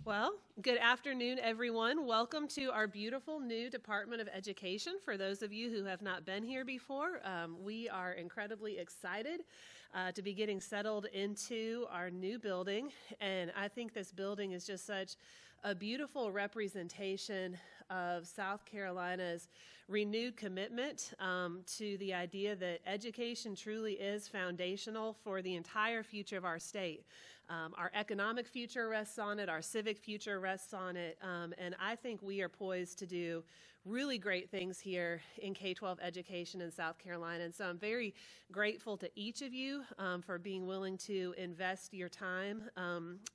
Well, good afternoon, everyone. Welcome to our beautiful new Department of Education. For those of you who have not been here before, we are incredibly excited to be getting settled into our new building. And I think this building is just such a beautiful representation of South Carolina's renewed commitment to the idea that education truly is foundational for the entire future of our state. Our economic future rests on it, our civic future rests on it, and I think we are poised to do really great things here in K-12 education in South Carolina. And so I'm very grateful to each of you for being willing to invest your time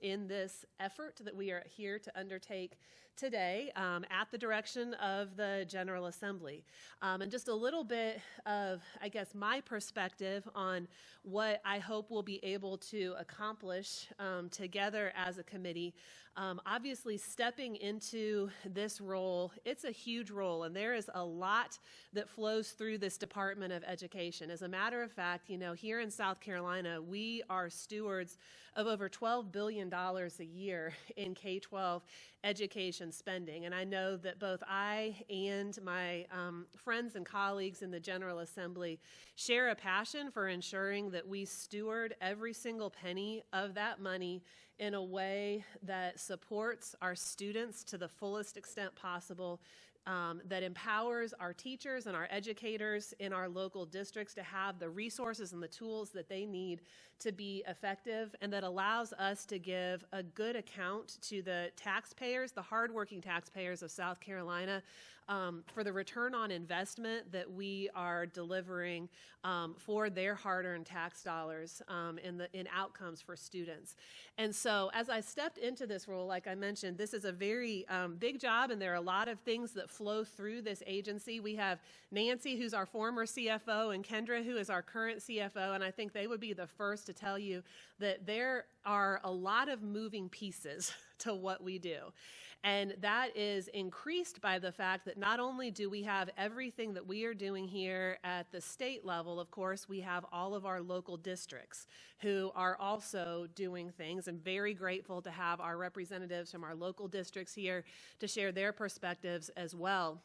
in this effort that we are here to undertake today at the direction of the General Assembly. And just a little bit of, I guess, my perspective on what I hope we'll be able to accomplish together as a committee. Obviously, stepping into this role, it's a huge role, and there is a lot that flows through this Department of Education. As a matter of fact, here in South Carolina, we are stewards of over $12 billion a year in K-12 education spending. And I know that both I and my friends and colleagues in the General Assembly share a passion for ensuring that we steward every single penny of that money in a way that supports our students to the fullest extent possible, that empowers our teachers and our educators in our local districts to have the resources and the tools that they need to be effective, and that allows us to give a good account to the taxpayers, the hardworking taxpayers of South Carolina, for the return on investment that we are delivering for their hard-earned tax dollars in outcomes for students. And so as I stepped into this role, like I mentioned, this is a very big job, and there are a lot of things that flow through this agency. We have Nancy, who's our former CFO, and Kendra, who is our current CFO, and I think they would be the first to tell you that there are a lot of moving pieces to what we do. And that is increased by the fact that not only do we have everything that we are doing here at the state level, of course, we have all of our local districts who are also doing things, and very grateful to have our representatives from our local districts here to share their perspectives as well.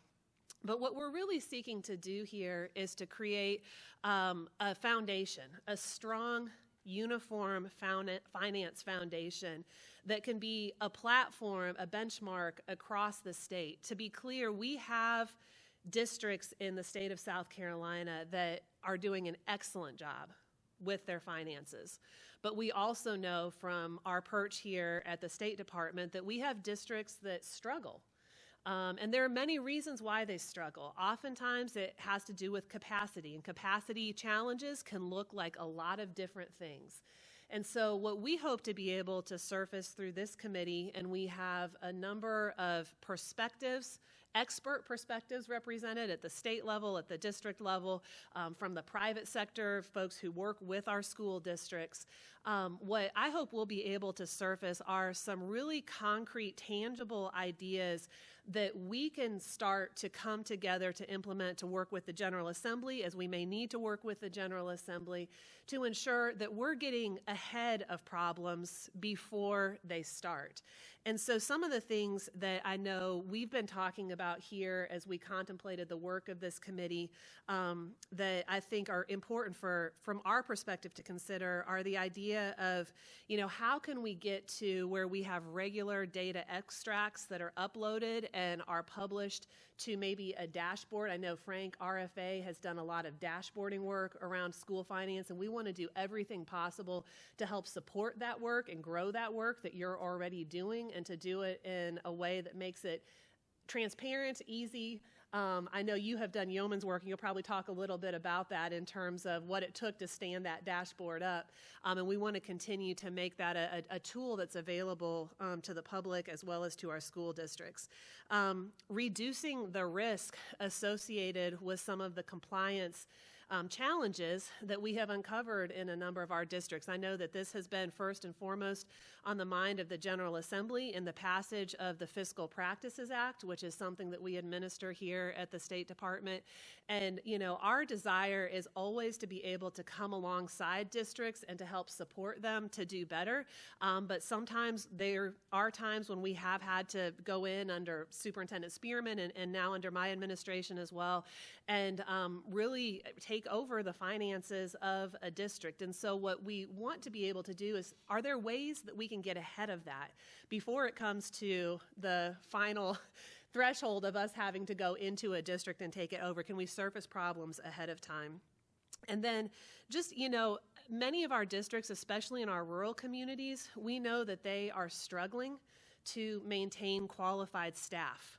But what we're really seeking to do here is to create a foundation, a strong, uniform finance foundation that can be a platform, a benchmark across the state. To be clear, we have districts in the state of South Carolina that are doing an excellent job with their finances. But we also know from our perch here at the State Department that we have districts that struggle. And there are many reasons why they struggle. Oftentimes it has to do with capacity, and capacity challenges can look like a lot of different things. And so what we hope to be able to surface through this committee, and we have a number of perspectives, expert perspectives represented at the state level, at the district level, from the private sector, folks who work with our school districts. What I hope we'll be able to surface are some really concrete, tangible ideas that we can start to come together to implement, to work with the General Assembly, as we may need to work with the General Assembly, to ensure that we're getting ahead of problems before they start. And so some of the things that I know we've been talking about here as we contemplated the work of this committee that I think are important from our perspective to consider are the idea of, how can we get to where we have regular data extracts that are uploaded and are published to maybe a dashboard. I know Frank, RFA, has done a lot of dashboarding work around school finance, and we want to do everything possible to help support that work and grow that work that you're already doing, and to do it in a way that makes it transparent, easy. I know you have done yeoman's work, and you'll probably talk a little bit about that in terms of what it took to stand that dashboard up. And we want to continue to make that a tool that's available to the public as well as to our school districts. Reducing the risk associated with some of the compliance challenges that we have uncovered in a number of our districts. I know that this has been first and foremost on the mind of the General Assembly in the passage of the Fiscal Practices Act, which is something that we administer here at the State Department. And, you know, our desire is always to be able to come alongside districts and to help support them to do better. But sometimes there are times when we have had to go in under Superintendent Spearman and now under my administration as well, and really take over the finances of a district. And so what we want to be able to do is, are there ways that we can get ahead of that before it comes to the final threshold of us having to go into a district and take it over? Can we surface problems ahead of time? And then just, you know, many of our districts, especially in our rural communities, we know that they are struggling to maintain qualified staff.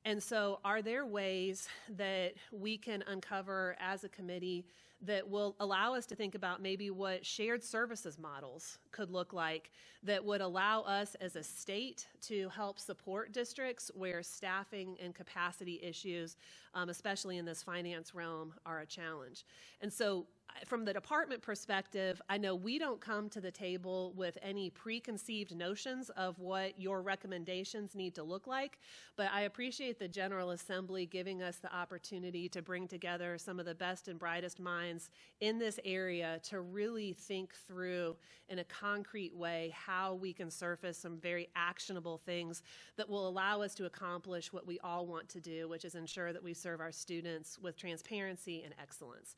And so are there ways that we can uncover as a committee that will allow us to think about maybe what shared services models could look like that would allow us as a state to help support districts where staffing and capacity issues, especially in this finance realm, are a challenge? And so from the department perspective, I know we don't come to the table with any preconceived notions of what your recommendations need to look like, but I appreciate the General Assembly giving us the opportunity to bring together some of the best and brightest minds in this area to really think through in a concrete way how we can surface some very actionable things that will allow us to accomplish what we all want to do, which is ensure that we serve our students with transparency and excellence.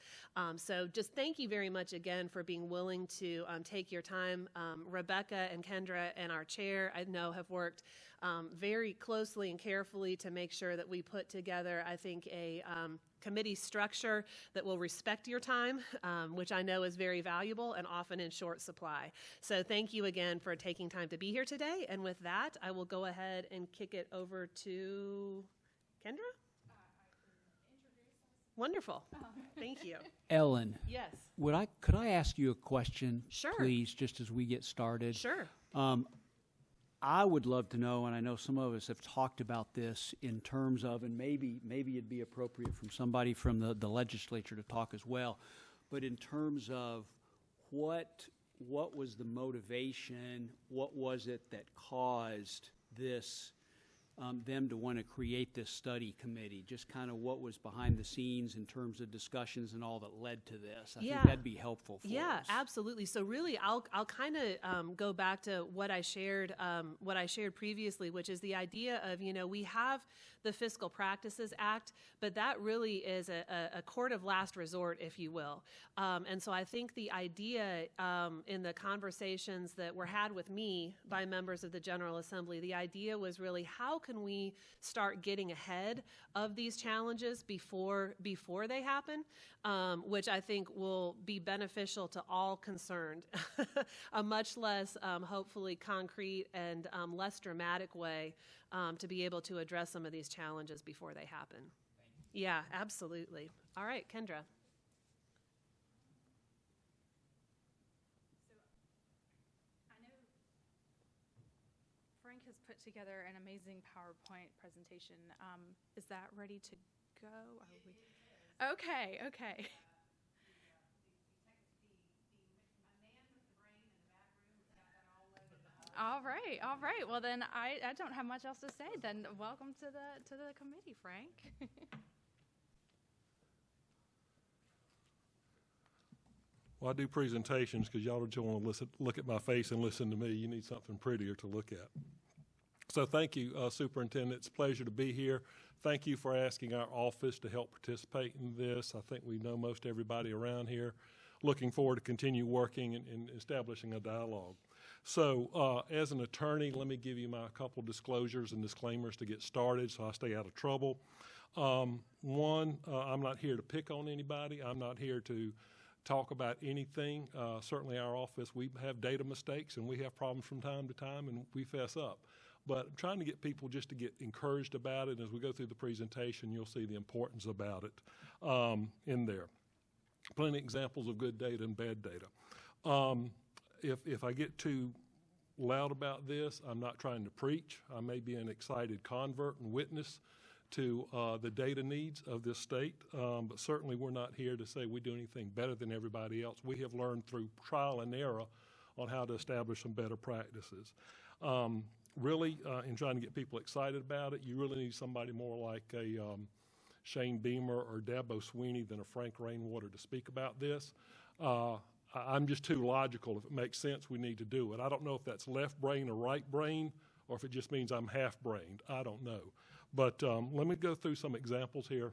So just thank you very much again for being willing to take your time. Rebecca and Kendra and our chair, I know, have worked very closely and carefully to make sure that we put together, I think, a committee structure that will respect your time, which I know is very valuable and often in short supply. So thank you again for taking time to be here today. And with that, I will go ahead and kick it over to Kendra. Wonderful. Thank you. Ellen. Yes. Could I ask you a question, Sure. please, just as we get started? Sure. I would love to know, and I know some of us have talked about this in terms of, and maybe it'd be appropriate from somebody from the legislature to talk as well, but in terms of what was the motivation, what was it that caused this, them to want to create this study committee, just kind of what was behind the scenes in terms of discussions and all that led to this. I think that'd be helpful for us. Yeah, absolutely. So really, I'll kind of go back to what I shared previously, which is the idea of, you know, we have the Fiscal Practices Act, but that really is a court of last resort, if you will. And so I think the idea in the conversations that were had with me by members of the General Assembly, the idea was really, how can we start getting ahead of these challenges before they happen, which I think will be beneficial to all concerned. A much less, hopefully, concrete and less dramatic way to be able to address some of these challenges before they happen. Yeah, absolutely. All right, Kendra. Frank has put together an amazing PowerPoint presentation. Is that ready to go? Okay. All right. Well, then I don't have much else to say. Then welcome to the committee, Frank. Well, I do presentations because y'all don't want to look at my face and listen to me. You need something prettier to look at. So thank you, Superintendent. It's a pleasure to be here. Thank you for asking our office to help participate in this. I think we know most everybody around here. Looking forward to continue working and establishing a dialogue. So as an attorney, let me give you my couple disclosures and disclaimers to get started so I stay out of trouble. One, I'm not here to pick on anybody. I'm not here to talk about anything. Certainly our office, we have data mistakes and we have problems from time to time and we fess up. But I'm trying to get people just to get encouraged about it. As we go through the presentation, you'll see the importance about it in there. Plenty of examples of good data and bad data. If I get too loud about this, I'm not trying to preach. I may be an excited convert and witness to the data needs of this state, but certainly we're not here to say we do anything better than everybody else. We have learned through trial and error on how to establish some better practices. Really, in trying to get people excited about it, you really need somebody more like a Shane Beamer or Dabo Sweeney than a Frank Rainwater to speak about this. I'm just too logical. If it makes sense, we need to do it. I don't know if that's left brain or right brain, or if it just means I'm half-brained. I don't know. But let me go through some examples here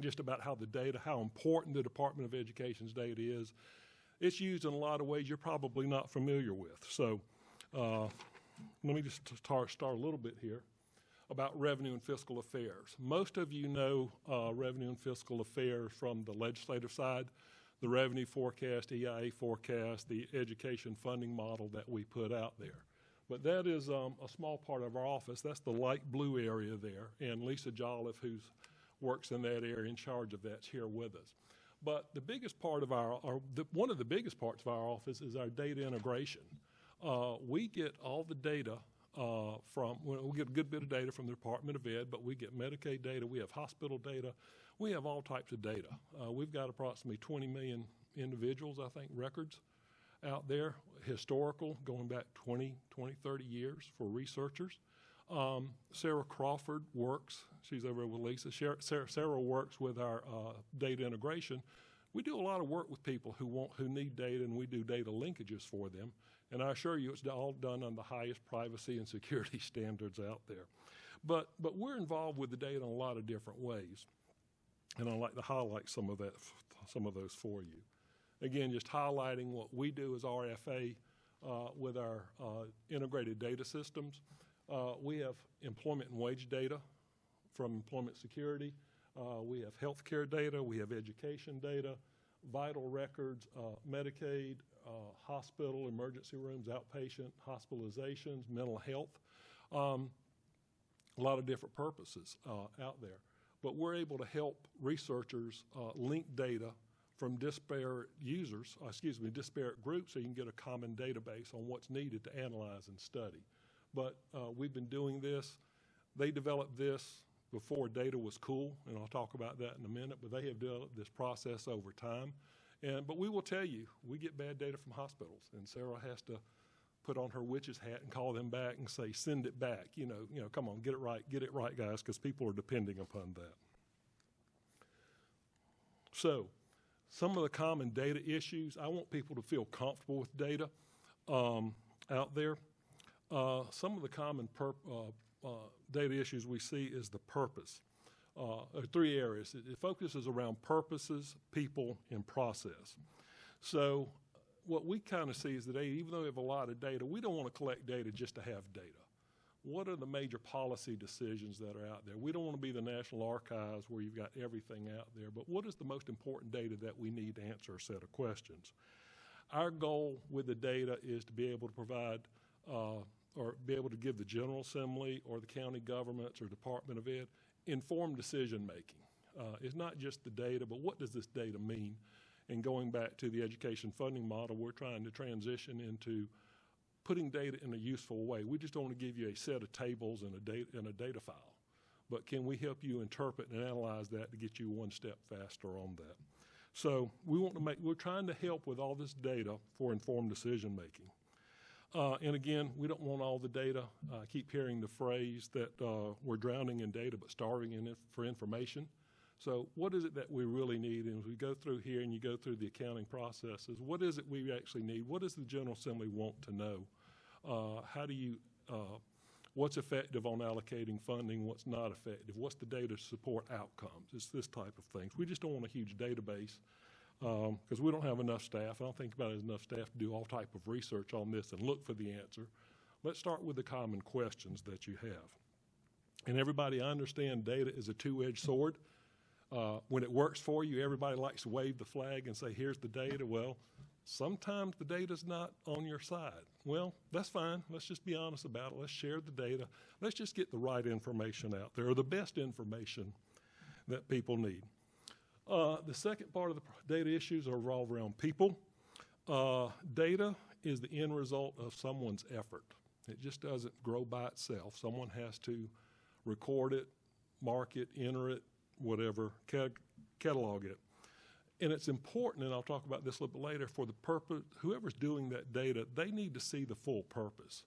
just about how the data, how important the Department of Education's data is. It's used in a lot of ways you're probably not familiar with. So let me just start a little bit here about revenue and fiscal affairs. Most of you know revenue and fiscal affairs from the legislative side, the revenue forecast, EIA forecast, the education funding model that we put out there. But that is a small part of our office. That's the light blue area there. And Lisa Jolliffe, who works in that area in charge of that, is here with us. But the biggest part of one of the biggest parts of our office is our data integration. We get all the data we get a good bit of data from the Department of Ed, but we get Medicaid data, we have hospital data, we have all types of data. We've got approximately 20 million individuals, I think, records out there, historical, going back 20, 30 years for researchers. Sarah Crawford works, she's over with Lisa. Sarah works with our data integration. We do a lot of work with people who need data, and we do data linkages for them. And I assure you it's all done on the highest privacy and security standards out there. But we're involved with the data in a lot of different ways. And I'd like to highlight some of those for you. Again, just highlighting what we do as RFA with our integrated data systems. We have employment and wage data from Employment Security. We have healthcare data. We have education data, vital records, Medicaid, hospital, emergency rooms, outpatient, hospitalizations, mental health. A lot of different purposes out there. But we're able to help researchers link data from disparate disparate groups, so you can get a common database on what's needed to analyze and study. But we've been doing this. They developed this before data was cool, and I'll talk about that in a minute, but they have developed this process over time. But we will tell you, we get bad data from hospitals, and Sarah has to put on her witch's hat and call them back and say, send it back. You know, come on, get it right, guys, because people are depending upon that. So, some of the common data issues, I want people to feel comfortable with data out there. Some of the common data issues we see is the purpose. Three areas. It focuses around purposes, people, and process. So what we kind of see is that even though we have a lot of data, we don't want to collect data just to have data. What are the major policy decisions that are out there? We don't want to be the National Archives where you've got everything out there, but what is the most important data that we need to answer a set of questions? Our goal with the data is to be able to provide or be able to give the General Assembly or the county governments or Department of Ed informed decision making. It's not just the data, but what does this data mean? And going back to the education funding model, we're trying to transition into putting data in a useful way. We just don't want to give you a set of tables and a data file, but can we help you interpret and analyze that to get you one step faster on that? So we're trying to help with all this data for informed decision making. And again, we don't want all the data. I keep hearing the phrase that we're drowning in data but starving for information. So what is it that we really need? And as we go through here and you go through the accounting processes, what is it we actually need? What does the General Assembly want to know? What's effective on allocating funding? What's not effective? What's the data to support outcomes? It's this type of things. We just don't want a huge database because we don't have enough staff. I don't think about it as enough staff to do all type of research on this and look for the answer. Let's start with the common questions that you have. And everybody, I understand data is a two-edged sword. When it works for you, everybody likes to wave the flag and say, here's the data. Well, sometimes the data's not on your side. Well, that's fine. Let's just be honest about it. Let's share the data. Let's just get the right information out there, or the best information that people need. The second part of the data issues are revolve around people. Data is the end result of someone's effort. It just doesn't grow by itself. Someone has to record it, mark it, enter it, whatever, catalog it. And it's important, and I'll talk about this a little bit later, for the purpose, whoever's doing that data, they need to see the full purpose.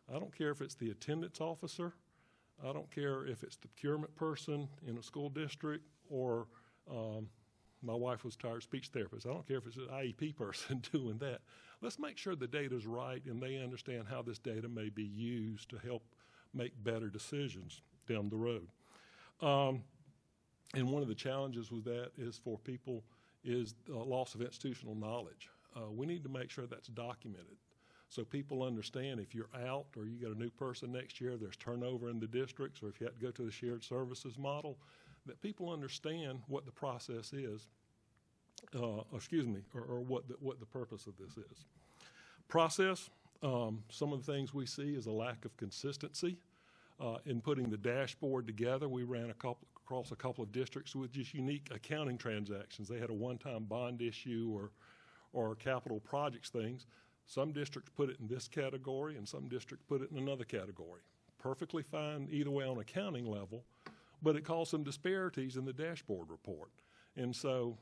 I don't care if it's the attendance officer, I don't care if it's the procurement person in a school district, or my wife was a tired speech therapist. I don't care if it's an IEP person doing that. Let's make sure the data's right and they understand how this data may be used to help make better decisions down the road. And one of the challenges with that is for people is the loss of institutional knowledge. We need to make sure that's documented so people understand if you're out or you get a new person next year, there's turnover in the districts, or if you have to go to the shared services model, that people understand what the process is, or what the purpose of this is. Process, some of the things we see is a lack of consistency in putting the dashboard together. We ran across a couple of districts with just unique accounting transactions. They had a one-time bond issue or capital projects things. Some districts put it in this category and some districts put it in another category. Perfectly fine either way on accounting level, but it caused some disparities in the dashboard report. And so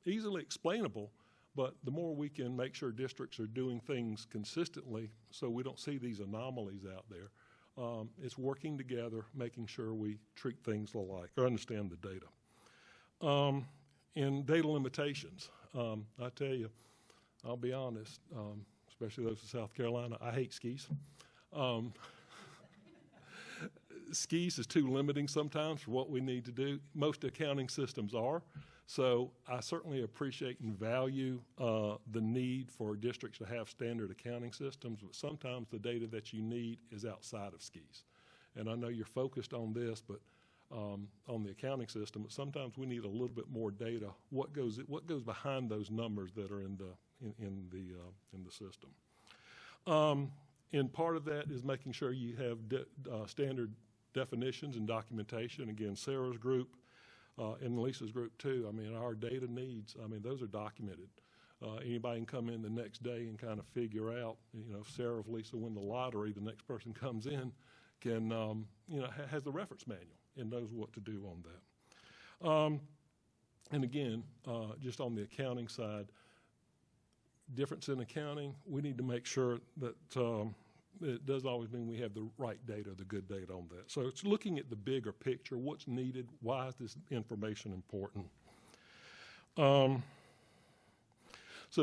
easily explainable, but the more we can make sure districts are doing things consistently so we don't see these anomalies out there, it's working together, making sure we treat things alike or understand the data. And data limitations, I tell you, I'll be honest, especially those in South Carolina, I hate skis. Skis is too limiting sometimes for what we need to do. Most accounting systems are. So I certainly appreciate and value the need for districts to have standard accounting systems, but sometimes the data that you need is outside of skis. And I know you're focused on this, but on the accounting system, but sometimes we need a little bit more data. What goes behind those numbers that are in the system? And part of that is making sure you have standard definitions and documentation. Again, Sarah's group and Lisa's group too. I mean, our data needs, I mean, those are documented. Anybody can come in the next day and kind of figure out, you know, if Sarah or Lisa win the lottery, the next person comes in can, you know, has the reference manual and knows what to do on that. And again, just on the accounting side, difference in accounting, we need to make sure that it does always mean we have the right data, the good data on that. So it's looking at the bigger picture, what's needed, why is this information important? So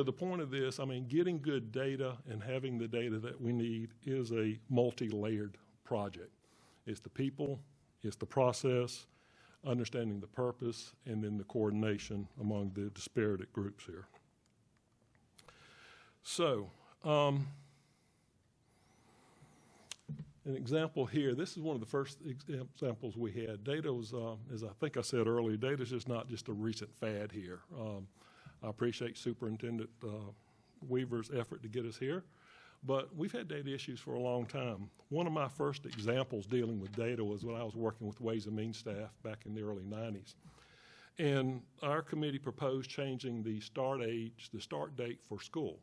the point of this, I mean, getting good data and having the data that we need is a multi-layered project. It's the people, it's the process, understanding the purpose, and then the coordination among the disparate groups here. So, an example here, this is one of the first examples we had. Data was, as I think I said earlier, data is just not just a recent fad here. I appreciate Superintendent Weaver's effort to get us here, but we've had data issues for a long time. One of my first examples dealing with data was when I was working with Ways and Means staff back in the early 90s. And our committee proposed changing the start date for school.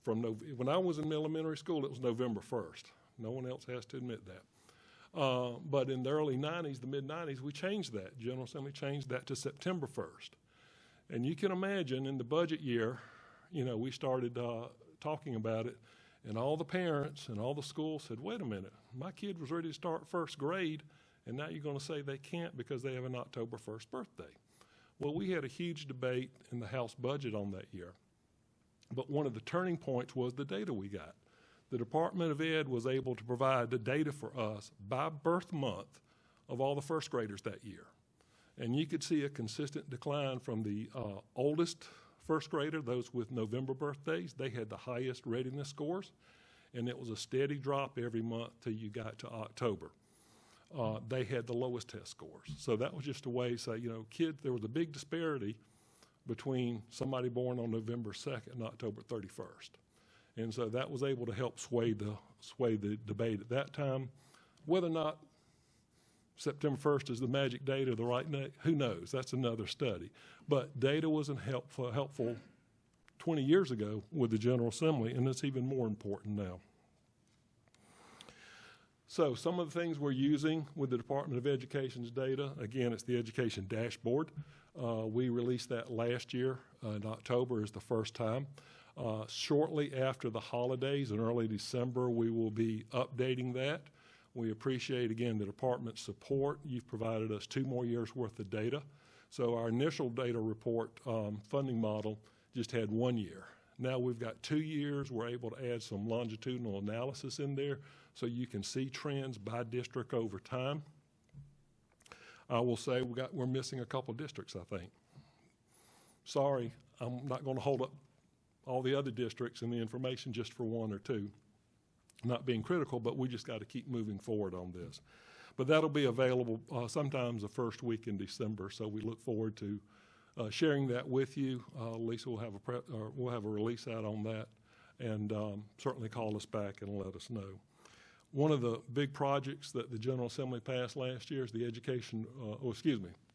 When I was in elementary school, it was November 1st. No one else has to admit that. But in the early 90s, the mid-90s, we changed that. General Assembly changed that to September 1st. And you can imagine in the budget year, you know, we started talking about it, and all the parents and all the schools said, wait a minute, my kid was ready to start first grade, and now you're going to say they can't because they have an October 1st birthday. Well, we had a huge debate in the House budget on that year. But one of the turning points was the data we got. The Department of Ed was able to provide the data for us by birth month of all the first graders that year. And you could see a consistent decline from the oldest first grader, those with November birthdays. They had the highest readiness scores, and it was a steady drop every month till you got to October. They had the lowest test scores. So that was just a way to say, you know, there was a big disparity between somebody born on November 2nd and October 31st. And so that was able to help sway the debate at that time. Whether or not September 1st is the magic date or the right date, who knows? That's another study. But data wasn't helpful 20 years ago with the General Assembly, and it's even more important now. So some of the things we're using with the Department of Education's data, again, it's the Education Dashboard. We released that last year in October is the first time. Shortly after the holidays in early December, we will be updating that. We appreciate, again, the department's support. You've provided us 2 more years' worth of data. So our initial data report funding model just had 1 year. Now we've got 2 years. We're able to add some longitudinal analysis in there so you can see trends by district over time. I will say we're missing a couple districts, I think. Sorry, I'm not going to hold up all the other districts and the information just for 1 or 2. Not being critical, but we just got to keep moving forward on this. But that'll be available sometimes the first week in December, so we look forward to sharing that with you. Lisa will have we'll have a release out on that, and certainly call us back and let us know. One of the big projects that the General Assembly passed last year is the a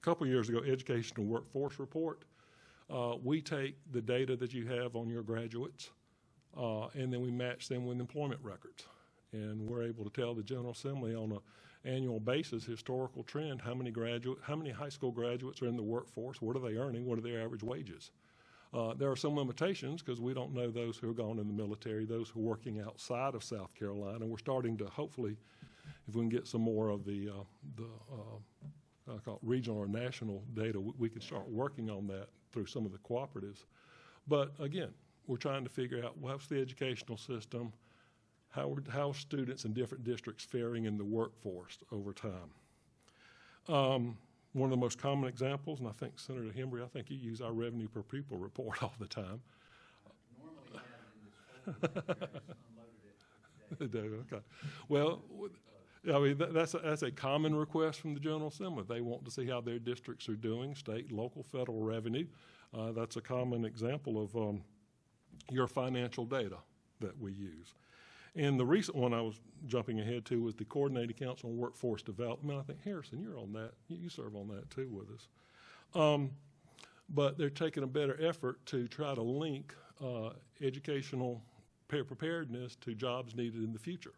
couple years ago, Education and Workforce Report. We take the data that you have on your graduates, and then we match them with employment records. And we're able to tell the General Assembly on an annual basis, historical trend, how many high school graduates are in the workforce, what are they earning, what are their average wages. There are some limitations because we don't know those who are gone in the military, those who are working outside of South Carolina. We're starting to hopefully, if we can get some more of the I call it regional or national data, we can start working on that through some of the cooperatives. But again, we're trying to figure out what's the educational system, how are students in different districts faring in the workforce over time. One of the most common examples, and I think Senator Hembry, I think you use our revenue per pupil report all the time. Normally have it in this folder. Okay. Well, I mean, that's a common request from the General Assembly. They want to see how their districts are doing, state, local, federal revenue. That's a common example of your financial data that we use. And the recent one I was jumping ahead to was the Coordinating Council on Workforce Development. I think, Harrison, you're on that. You serve on that too with us. But they're taking a better effort to try to link educational preparedness to jobs needed in the future.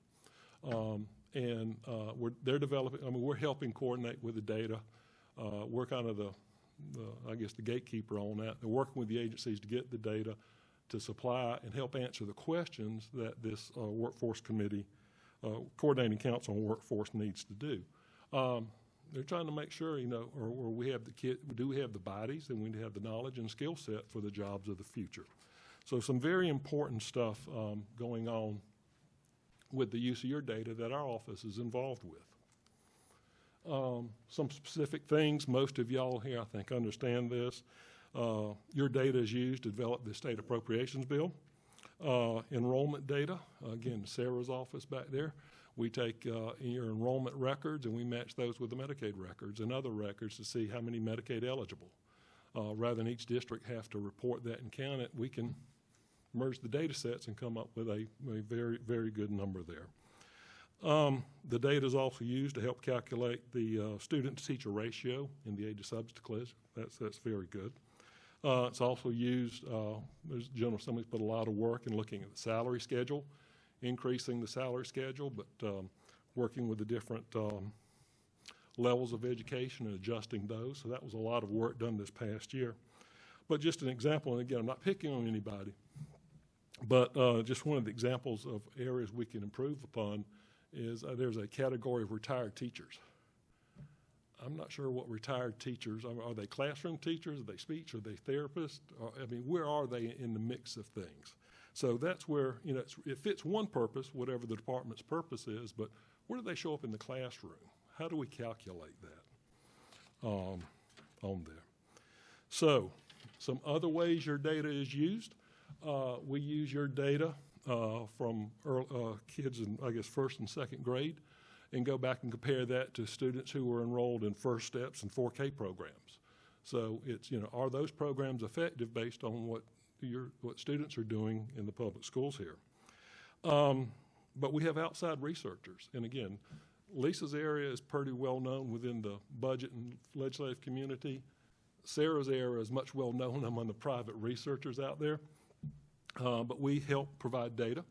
They're developing, I mean, we're helping coordinate with the data. We're kind of I guess the gatekeeper on that. They're working with the agencies to get the data to supply and help answer the questions that this workforce committee, Coordinating Council on Workforce needs to do. They're trying to make sure, you know, or we have do we have the bodies and we have the knowledge and skill set for the jobs of the future. So some very important stuff going on with the use of your data that our office is involved with. Some specific things, most of y'all here I think understand this. Your data is used to develop the state appropriations bill. Enrollment data, again, Sarah's office back there. We take your enrollment records and we match those with the Medicaid records and other records to see how many Medicaid eligible. Rather than each district have to report that and count it, we can merge the data sets and come up with a very, very good number there. The data is also used to help calculate the student-to-teacher ratio in the age of substance. That's very good. It's also used, there's General Assembly's put a lot of work in looking at the salary schedule, increasing the salary schedule, but working with the different levels of education and adjusting those. So that was a lot of work done this past year. But just an example, and again, I'm not picking on anybody, but just one of the examples of areas we can improve upon is there's a category of retired teachers. I'm not sure what retired teachers are. They classroom teachers? Are they speech? Are they therapists? I mean, where are they in the mix of things? So that's where, you know, it fits one purpose, whatever the department's purpose is, but where do they show up in the classroom? How do we calculate that on there? So some other ways your data is used. We use your data from kids in, I guess, first and second grade, and go back and compare that to students who were enrolled in First Steps and 4K programs. So it's, you know, are those programs effective based on what students are doing in the public schools here? But we have outside researchers, and again, Lisa's area is pretty well known within the budget and legislative community. Sarah's area is much well known among the private researchers out there, but we help provide data.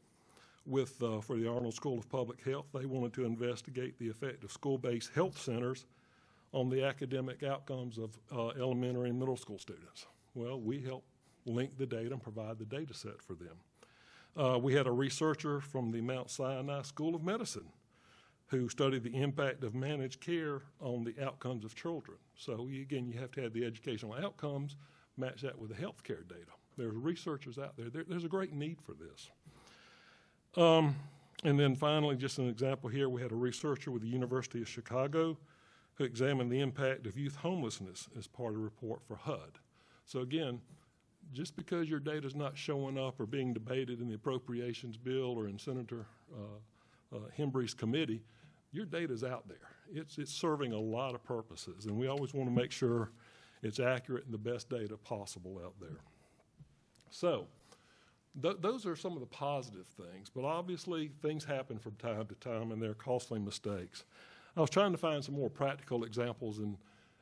for the Arnold School of Public Health. They wanted to investigate the effect of school-based health centers on the academic outcomes of elementary and middle school students. Well, we help link the data and provide the data set for them. We had a researcher from the Mount Sinai School of Medicine who studied the impact of managed care on the outcomes of children. So again, you have to have the educational outcomes, match that with the healthcare data. There's researchers out there. There's a great need for this. And then finally, just an example here, we had a researcher with the University of Chicago who examined the impact of youth homelessness as part of a report for HUD. So again, just because your data is not showing up or being debated in the appropriations bill or in Senator Hembree's committee, your data is out there. It's serving a lot of purposes, and we always want to make sure it's accurate and the best data possible out there. So those are some of the positive things, but obviously things happen from time to time, and they're costly mistakes. I was trying to find some more practical examples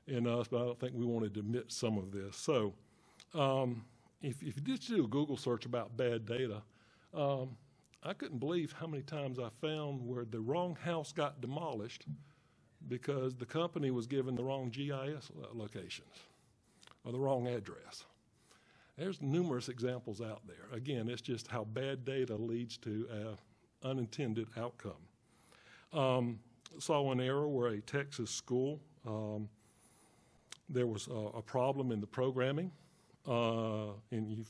in us, but I don't think we wanted to admit some of this. So if you just do a Google search about bad data, I couldn't believe how many times I found where the wrong house got demolished because the company was given the wrong GIS locations or the wrong address. There's numerous examples out there. Again, it's just how bad data leads to an unintended outcome. Saw an error where a Texas school, there was a problem in the programming, and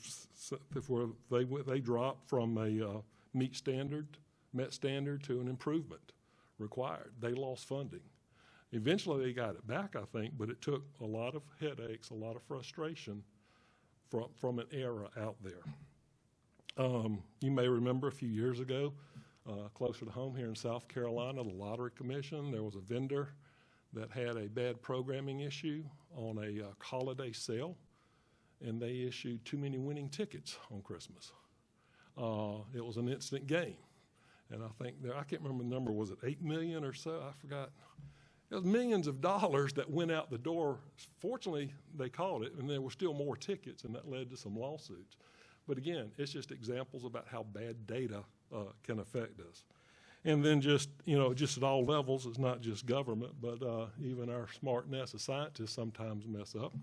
they dropped from a met standard to an improvement required. They lost funding. Eventually they got it back, I think, but it took a lot of headaches, a lot of frustration from an error out there. You may remember a few years ago, closer to home here in South Carolina, the Lottery Commission, there was a vendor that had a bad programming issue on a holiday sale, and they issued too many winning tickets on Christmas. It was an instant game, and I think I can't remember the number, was it 8 million or so? I forgot. It was millions of dollars that went out the door. Fortunately, they caught it, and there were still more tickets, and that led to some lawsuits. But again, it's just examples about how bad data can affect us. And then just at all levels, it's not just government, but even our smart NASA scientists sometimes mess up.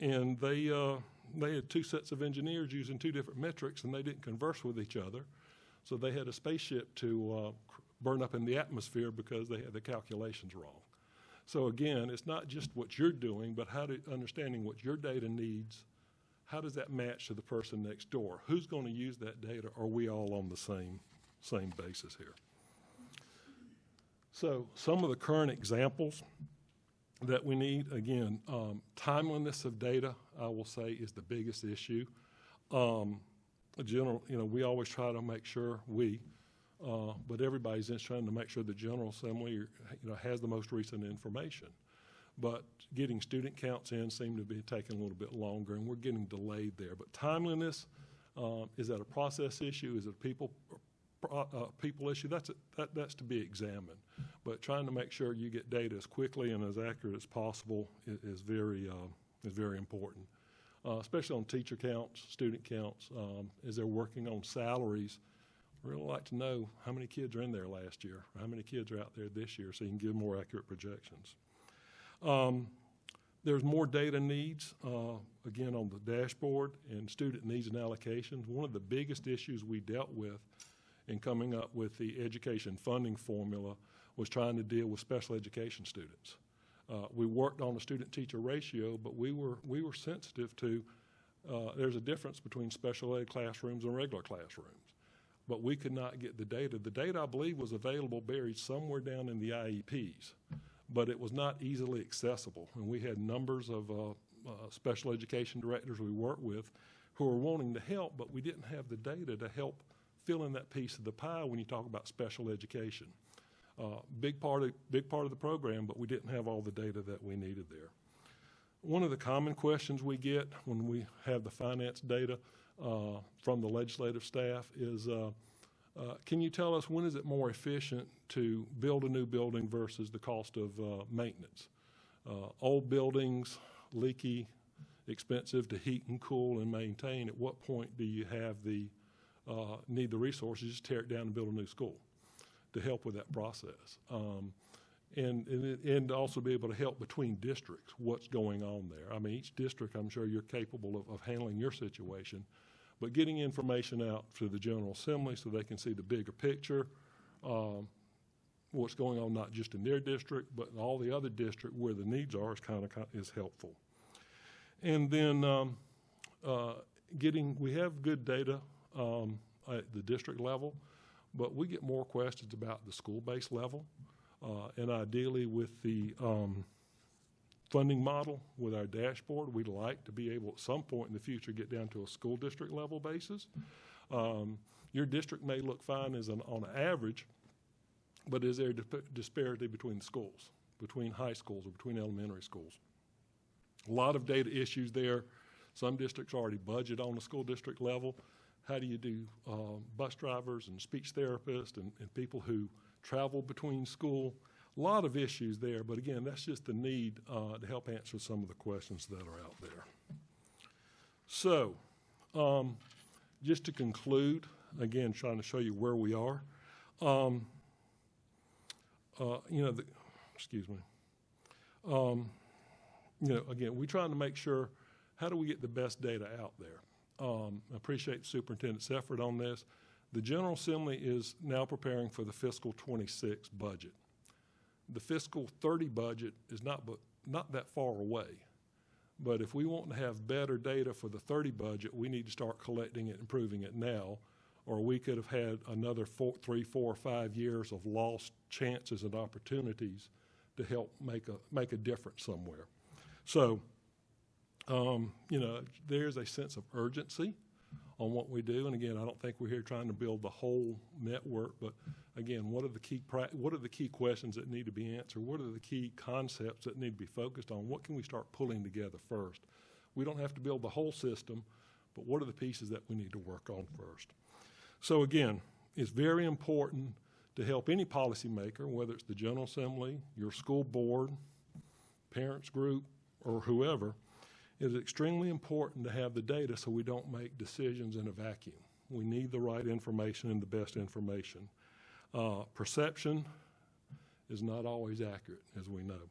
And they had two sets of engineers using two different metrics, and they didn't converse with each other. So they had a spaceship to burn up in the atmosphere because they had the calculations wrong. So again, it's not just what you're doing, but understanding what your data needs. How does that match to the person next door? Who's going to use that data? Are we all on the same basis here? So some of the current examples that we need, again, timeliness of data, I will say, is the biggest issue. We always try to make sure but everybody's just trying to make sure the General Assembly has the most recent information. But getting student counts in seem to be taking a little bit longer, and we're getting delayed there. But timeliness, is that a process issue? Is it a people issue? That's to be examined. But trying to make sure you get data as quickly and as accurate as possible is very important, especially on teacher counts, student counts. As they're working on salaries, I'd really like to know how many kids are in there last year, or how many kids are out there this year, so you can give more accurate projections. There's more data needs, again, on the dashboard and student needs and allocations. One of the biggest issues we dealt with in coming up with the education funding formula was trying to deal with special education students. We worked on the student-teacher ratio, but we were sensitive to there's a difference between special ed classrooms and regular classrooms. But we could not get the data. The data, I believe, was available buried somewhere down in the IEPs, but it was not easily accessible. And we had numbers of special education directors we worked with who were wanting to help, but we didn't have the data to help fill in that piece of the pie when you talk about special education. Big part of the program, but we didn't have all the data that we needed there. One of the common questions we get when we have the finance data from the legislative staff is, can you tell us when is it more efficient to build a new building versus the cost of maintenance? Old buildings, leaky, expensive to heat and cool and maintain. At what point do you have the need the resources, just tear it down and build a new school to help with that process. And also be able to help between districts, what's going on there. I mean, each district, I'm sure you're capable of handling your situation, but getting information out to the General Assembly so they can see the bigger picture, what's going on not just in their district, but in all the other districts where the needs are is helpful. And then we have good data at the district level, but we get more questions about the school-based level. And ideally with the funding model with our dashboard, we'd like to be able at some point in the future get down to a school district level basis. Your district may look fine on an average, but is there a disparity between schools, between high schools or between elementary schools? A lot of data issues there. Some districts already budget on the school district level. How do you do bus drivers and speech therapists and people who travel between school? A lot of issues there, but again, that's just the need to help answer some of the questions that are out there. So, just to conclude, again, trying to show you where we are. Again, we're trying to make sure, how do we get the best data out there? I appreciate the superintendent's effort on this. The General Assembly is now preparing for the fiscal 26 budget. The fiscal 30 budget is not that far away. But if we want to have better data for the 30 budget, we need to start collecting it and improving it now, or we could have had another 3, 4, or 5 years of lost chances and opportunities to help make a difference somewhere. So, there's a sense of urgency on what we do. And again, I don't think we're here trying to build the whole network, but again, what are the key questions that need to be answered? What are the key concepts that need to be focused on? What can we start pulling together first? We don't have to build the whole system, but what are the pieces that we need to work on first? So again, it's very important to help any policymaker, whether it's the General Assembly, your school board, parents group, or whoever. It is extremely important to have the data so we don't make decisions in a vacuum. We need the right information and the best information. Perception is not always accurate, as we know.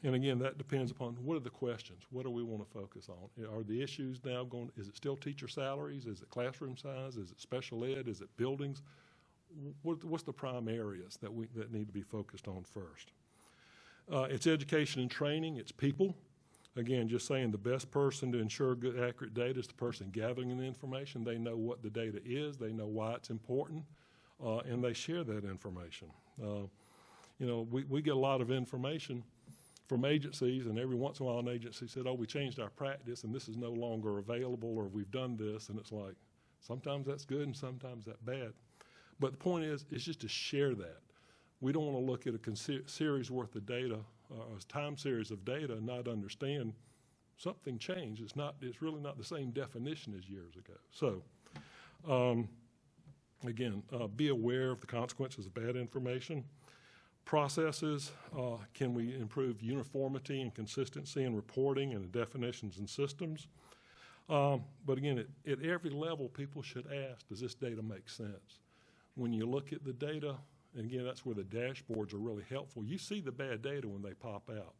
And again, that depends upon what are the questions? What do we want to focus on? Are the issues now going, is it still teacher salaries? Is it classroom size? Is it special ed? Is it buildings? What's the prime areas that need to be focused on first? It's education and training. It's people. Again, just saying the best person to ensure good, accurate data is the person gathering the information. They know what the data is. They know why it's important, and they share that information. We get a lot of information from agencies, and every once in a while an agency said, oh, we changed our practice, and this is no longer available, or we've done this, and it's like, sometimes that's good and sometimes that's bad. But the point is just to share that. We don't want to look at a series worth of data, a time series of data, and not understand something changed. It's really not the same definition as years ago. So, again, be aware of the consequences of bad information. Processes, can we improve uniformity and consistency in reporting and the definitions and systems? But again, at every level, people should ask, does this data make sense? When you look at the data, and again, that's where the dashboards are really helpful. You see the bad data when they pop out.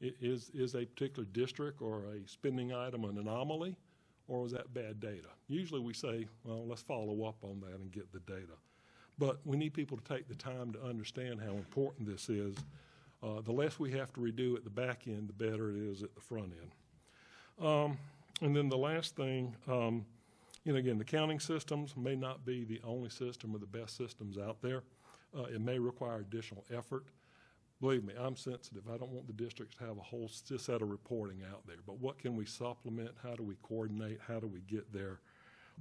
Is a particular district or a spending item an anomaly, or was that bad data? Usually we say, well, let's follow up on that and get the data. But we need people to take the time to understand how important this is. The less we have to redo at the back end, the better it is at the front end. And then the last thing, again, the counting systems may not be the only system or the best systems out there. It may require additional effort. Believe me, I'm sensitive. I don't want the districts to have a whole set of reporting out there. But what can we supplement? How do we coordinate? How do we get there?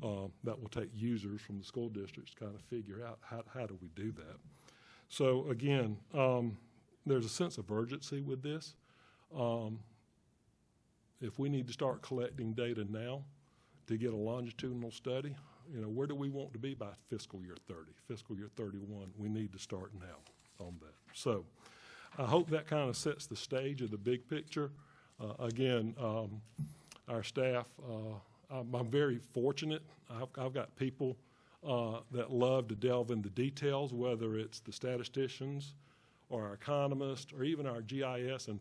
That will take users from the school districts to kind of figure out how do we do that. So again, there's a sense of urgency with this. If we need to start collecting data now to get a longitudinal study, where do we want to be by fiscal year 30, fiscal year 31? We need to start now on that. So I hope that kind of sets the stage of the big picture. Again, our staff, I'm very fortunate. I've got people that love to delve into details, whether it's the statisticians or our economists or even our GIS and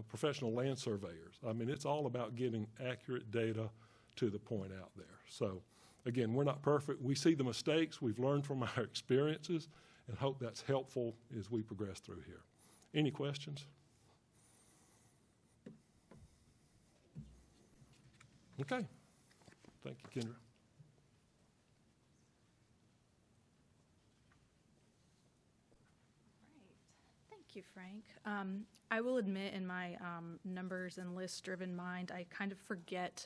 professional land surveyors. I mean, it's all about getting accurate data to the point out there. So, again, we're not perfect. We see the mistakes. We've learned from our experiences and hope that's helpful as we progress through here. Any questions? Okay. Thank you, Kendra. Thank you, Frank. I will admit in my numbers and list-driven mind, I kind of forget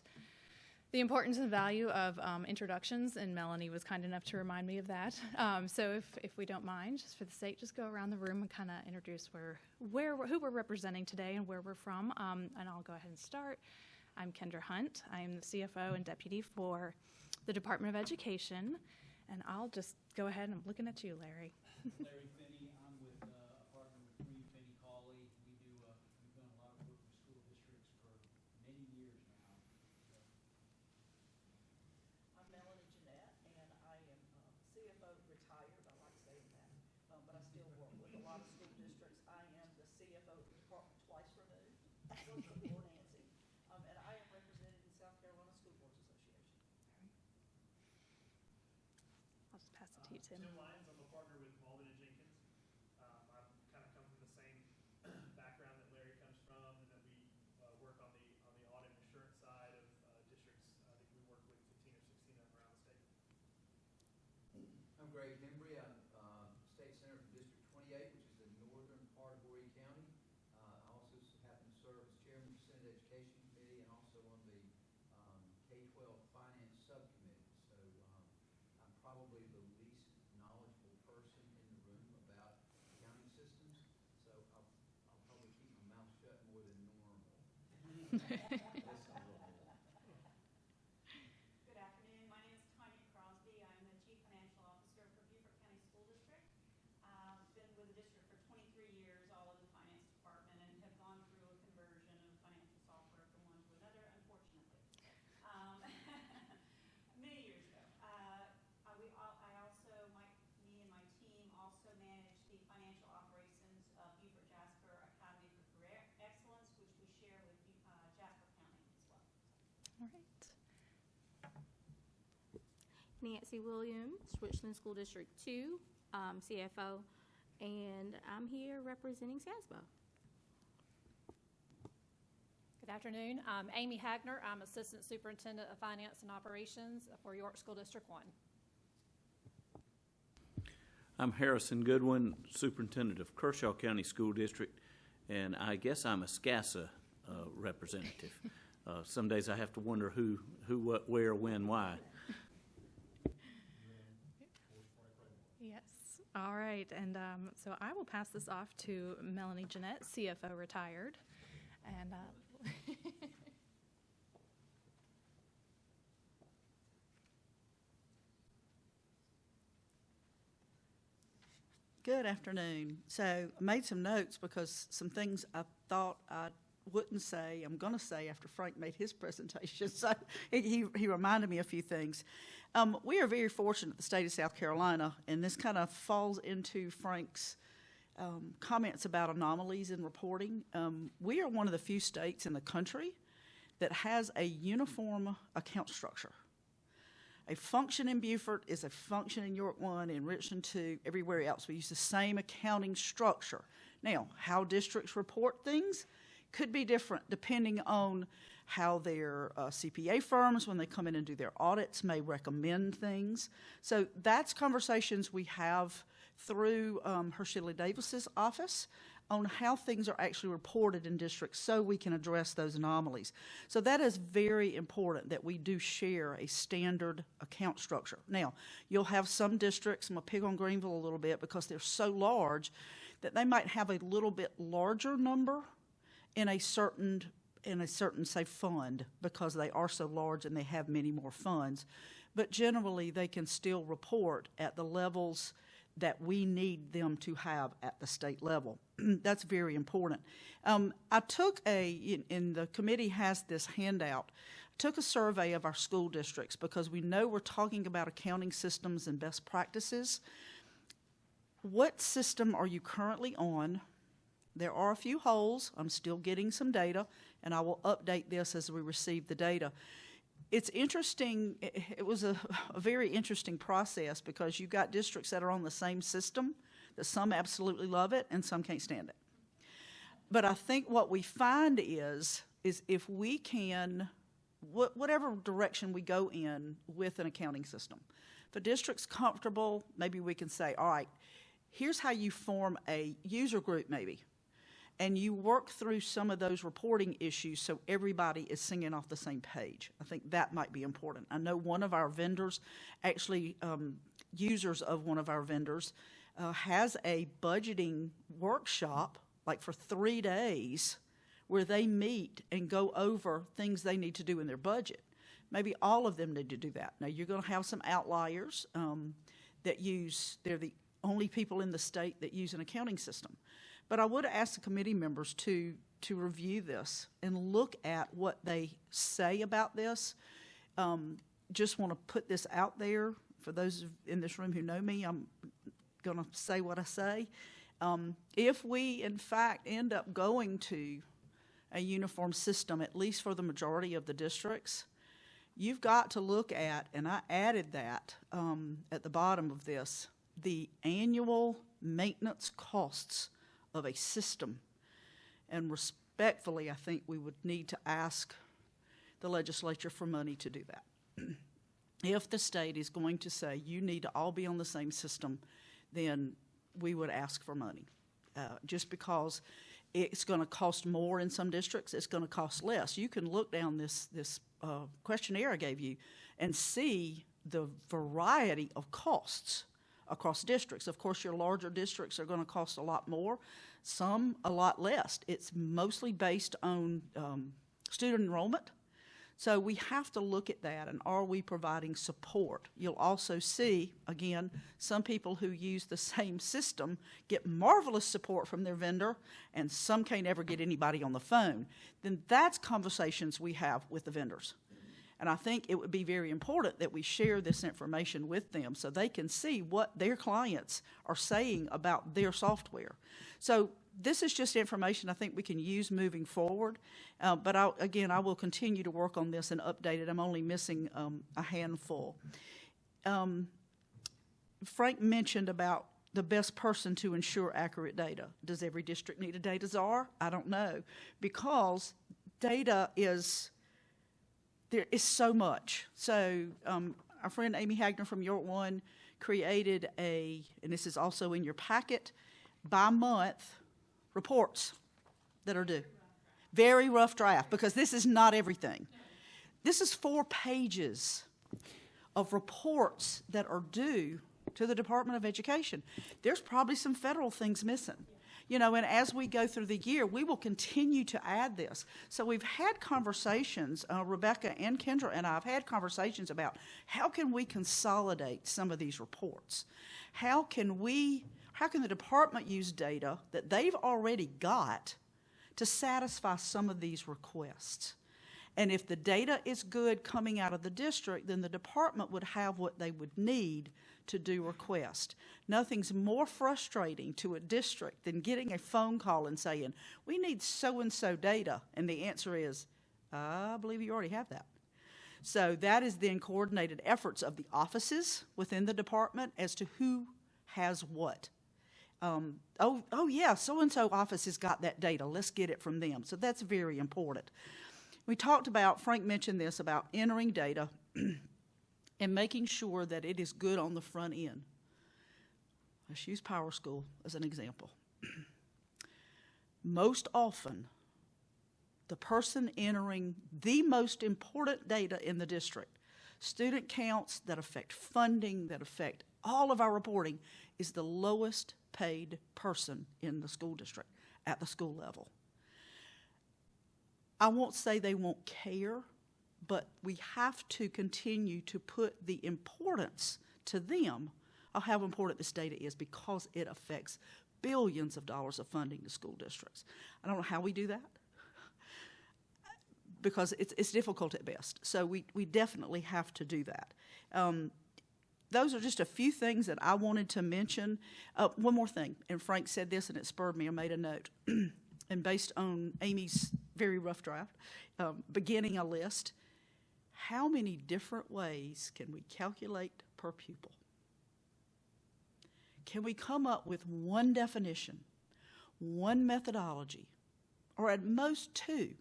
the importance and value of introductions, and Melanie was kind enough to remind me of that. So if we don't mind, just for the sake, just go around the room and kind of introduce who we're representing today and where we're from. And I'll go ahead and start. I'm Kendra Hunt. I am the CFO and deputy for the Department of Education. And I'll just go ahead, and I'm looking at you, Larry. Larry Finney, I'm with a partner with Green Finney Cawley. We've done a lot of work with school districts for many years now. I'm Melanie Jeanette, and I am CFO retired. I like saying that, but I still work with a lot of school districts. I am the CFO of the department twice removed, before Nancy, and I am represented in South Carolina School Boards Association. I'll just pass it to you, Tim. Tim Lyons, I'm a partner with Malden and Jenkins. I've kind of come from the same background that Larry comes from, and that we work on the audit and assurance side of districts. I think we work with 15 or 16 of them around the state. I'm Greg Hembry. I'm State Senator from District 28, which is the northern part of Horry County. I also happen to serve as chairman of the Senate Education Committee and also on the K-12 Finance Subcommittee. So I'm probably the least knowledgeable person in the room about accounting systems. So I'll probably keep my mouth shut more than normal. Good afternoon. My name is Tanya Crosby. I'm the Chief Financial Officer for Beaufort County School District. Been with the district for 23 years, all in the finance department, and have gone through a conversion of financial software from one to another, unfortunately. Many years ago. Me and my team also manage the financial operations of Beaufort Jasper Academy for Career Excellence, which we share with Jasper County as well. All right. Nancy Williams, Richland School District 2, CFO, and I'm here representing SASBO. Good afternoon. I'm Amy Hagner. I'm Assistant Superintendent of Finance and Operations for York School District 1. I'm Harrison Goodwin, Superintendent of Kershaw County School District, and I guess I'm a SCASA representative. Some days I have to wonder who, what, where, when, why. Yes. All right. And so I will pass this off to Melanie Jeanette, CFO retired. And Good afternoon. So I made some notes because some things I thought I wouldn't say, I'm going to say after Frank made his presentation. So he reminded me a few things. We are very fortunate at the state of South Carolina, and this kind of falls into Frank's comments about anomalies in reporting. We are one of the few states in the country that has a uniform account structure. A function in Beaufort is a function in York 1, in Richland 2, everywhere else. We use the same accounting structure. Now, how districts report things could be different depending on how their CPA firms, when they come in and do their audits, may recommend things. So that's conversations we have through Hershey Davis's office on how things are actually reported in districts so we can address those anomalies. So that is very important that we do share a standard account structure. Now, you'll have some districts, I'm going to pick on Greenville a little bit because they're so large that they might have a little bit larger number in a certain, say, fund because they are so large and they have many more funds. But generally, they can still report at the levels that we need them to have at the state level. That's very important. I took in the committee has this handout took a survey of our school districts because we know we're talking about accounting systems and best practices. What system are you currently on? There are a few holes. I'm still getting some data, and I will update this as we receive the data. It's interesting. It was a very interesting process because you've got districts that are on the same system, that some absolutely love it and some can't stand it. But I think what we find is if we can, whatever direction we go in with an accounting system, if a district's comfortable, maybe we can say, all right, here's how you form a user group maybe, and you work through some of those reporting issues so everybody is singing off the same page. I think that might be important. I know one of our vendors, actually users of one of our vendors, has a budgeting workshop like for 3 days where they meet and go over things they need to do in their budget. Maybe all of them need to do that. Now, you're going to have some outliers that they're the only people in the state that use an accounting system. But I would ask the committee members to review this and look at what they say about this. Just want to put this out there. For those in this room who know me, I'm going to say what I say. If we, in fact, end up going to a uniform system, at least for the majority of the districts, you've got to look at, and I added that at the bottom of this, the annual maintenance costs of a system. And respectfully, I think we would need to ask the legislature for money to do that. If the state is going to say you need to all be on the same system, then we would ask for money. Just because it's going to cost more in some districts, it's going to cost less. You can look down this questionnaire I gave you and see the variety of costs across districts. Of course, your larger districts are going to cost a lot more, some a lot less. It's mostly based on student enrollment. So we have to look at that, and are we providing support? You'll also see, again, some people who use the same system get marvelous support from their vendor, and some can't ever get anybody on the phone. Then that's conversations we have with the vendors. And I think it would be very important that we share this information with them so they can see what their clients are saying about their software. So this is just information I think we can use moving forward. But I will continue to work on this and update it. I'm only missing a handful. Frank mentioned about the best person to ensure accurate data. Does every district need a data czar? I don't know. Because data there is so much. So our friend Amy Hagner from York One created and this is also in your packet, by month reports that are due. Very rough draft, because this is not everything. This is 4 pages of reports that are due to the Department of Education. There's probably some federal things missing. And as we go through the year, we will continue to add this. So we've had conversations, Rebecca and Kendra and I have had conversations about how can we consolidate some of these reports? How can the department use data that they've already got to satisfy some of these requests? And if the data is good coming out of the district, then the department would have what they would need to do request. Nothing's more frustrating to a district than getting a phone call and saying, we need so-and-so data. And the answer is, I believe you already have that. So that is then coordinated efforts of the offices within the department as to who has what. Yeah, so-and-so office has got that data. Let's get it from them. So that's very important. We talked about, Frank mentioned this, about entering data and making sure that it is good on the front end. Let's use PowerSchool as an example. Most often, the person entering the most important data in the district, student counts that affect funding, that affect all of our reporting, is the lowest paid person in the school district at the school level. I won't say they won't care, but we have to continue to put the importance to them of how important this data is, because it affects billions of dollars of funding to school districts. I don't know how we do that, because it's difficult at best. So we definitely have to do that. Those are just a few things that I wanted to mention. One more thing, and Frank said this and it spurred me. I made a note. And based on Amy's very rough draft, beginning a list, how many different ways can we calculate per pupil? Can we come up with one definition, one methodology, or at most two,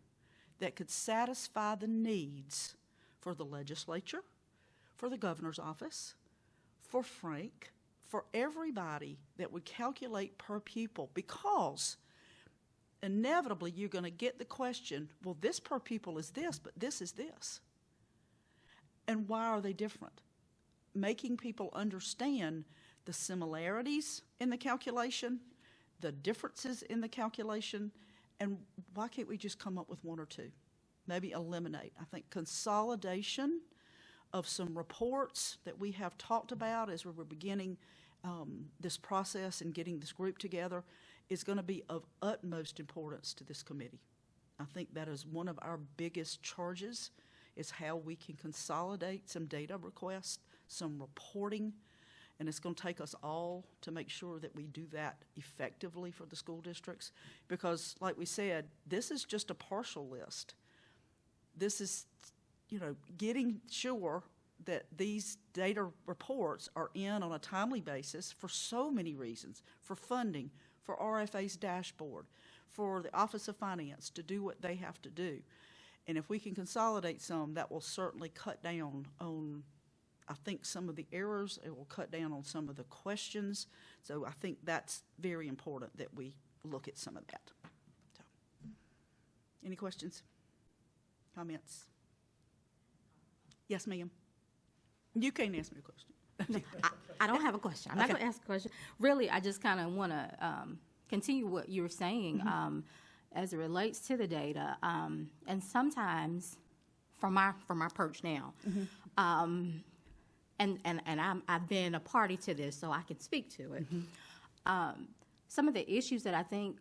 that could satisfy the needs for the legislature, for the governor's office, for Frank, for everybody that would calculate per pupil? Because inevitably you're going to get the question, well, this per pupil is this, but this is this. And why are they different? Making people understand the similarities in the calculation, the differences in the calculation, and why can't we just come up with one or two? Maybe eliminate. I think consolidation of some reports that we have talked about as we're beginning this process and getting this group together is going to be of utmost importance to this committee. I think that is one of our biggest charges, is how we can consolidate some data requests, some reporting, and it's going to take us all to make sure that we do that effectively for the school districts, because like we said, this is just a partial list. This is, getting sure that these data reports are in on a timely basis for so many reasons, for funding, for RFA's dashboard, for the Office of Finance to do what they have to do. And if we can consolidate some, that will certainly cut down on, I think, some of the errors. It will cut down on some of the questions. So I think that's very important that we look at some of that. So, any questions? Comments? Yes, ma'am. You can't ask me a question. I don't have a question. I'm not going to ask a question. Really, I just kind of want to continue what you were saying as it relates to the data. And sometimes, from our perch now, and I've been a party to this, so I can speak to it. Some of the issues that I think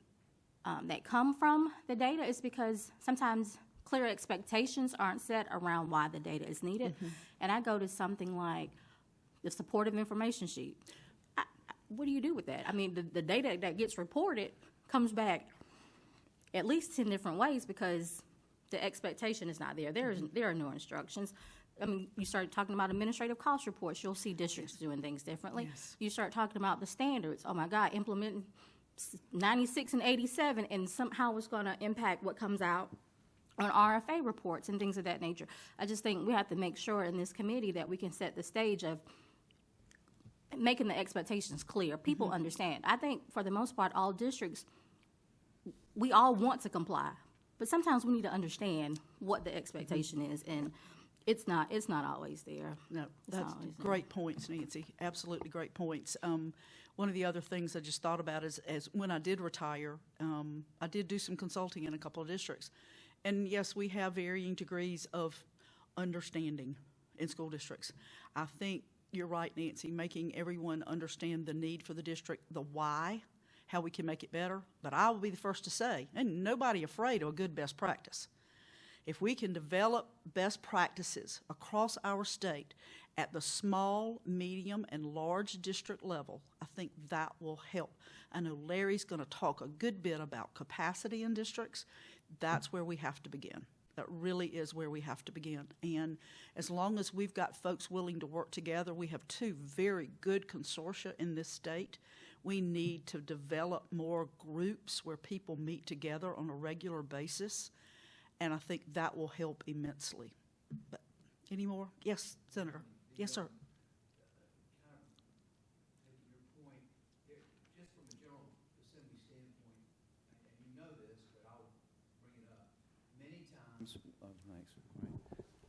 that come from the data is because sometimes clear expectations aren't set around why the data is needed. And I go to something like the supportive information sheet. What do you do with that? I mean, the data that gets reported comes back at least 10 different ways because the expectation is not there. There are no instructions. I mean, you start talking about administrative cost reports, you'll see districts doing things differently. Yes. You start talking about the standards. Oh, my God, implementing 96 and 87, and somehow it's going to impact what comes out on RFA reports and things of that nature. I just think we have to make sure in this committee that we can set the stage of making the expectations clear. People understand. I think for the most part, all districts, we all want to comply, but sometimes we need to understand what the expectation is, and it's not always there. No, that's great points, Nancy. Absolutely great points. One of the other things I just thought about is when I did retire, I did do some consulting in a couple of districts. And yes, we have varying degrees of understanding in school districts. I think you're right, Nancy, making everyone understand the need for the district, the why, how we can make it better. But I will be the first to say, and nobody afraid of a good best practice. If we can develop best practices across our state at the small, medium, and large district level, I think that will help. I know Larry's going to talk a good bit about capacity in districts. That's where we have to begin. That really is where we have to begin. And as long as we've got folks willing to work together, we have two very good consortia in this state. We need to develop more groups where people meet together on a regular basis, and I think that will help immensely. But any more? Yes, Senator. Yes, sir.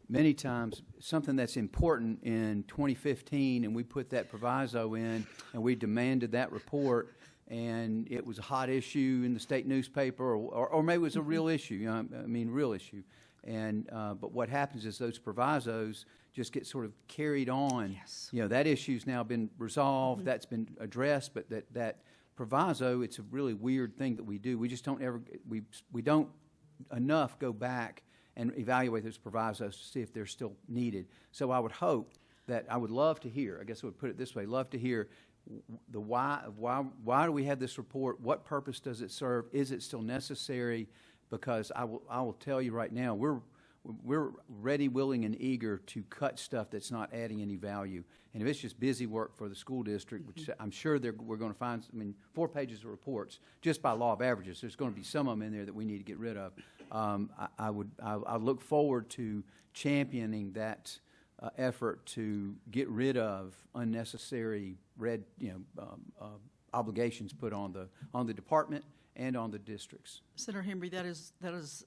Many times, something that's important in 2015, and we put that proviso in, and we demanded that report, and it was a hot issue in the state newspaper, or maybe it was a real issue, real issue. And but what happens is those provisos just get sort of carried on. Yes. That issue's now been resolved, that's been addressed, but that proviso, it's a really weird thing that we do. We just don't ever, we don't enough go back and evaluate those provisos to see if they're still needed. So I would hope that, I would love to hear, I guess I would put it this way, love to hear the why do we have this report? What purpose does it serve? Is it still necessary? Because I will tell you right now, we're ready, willing, and eager to cut stuff that's not adding any value. And if it's just busy work for the school district, which I'm sure we're going to find, 4 pages of reports, just by law of averages, there's going to be some of them in there that we need to get rid of. I look forward to championing that effort to get rid of unnecessary obligations put on the department and on the districts. Senator Henry, that is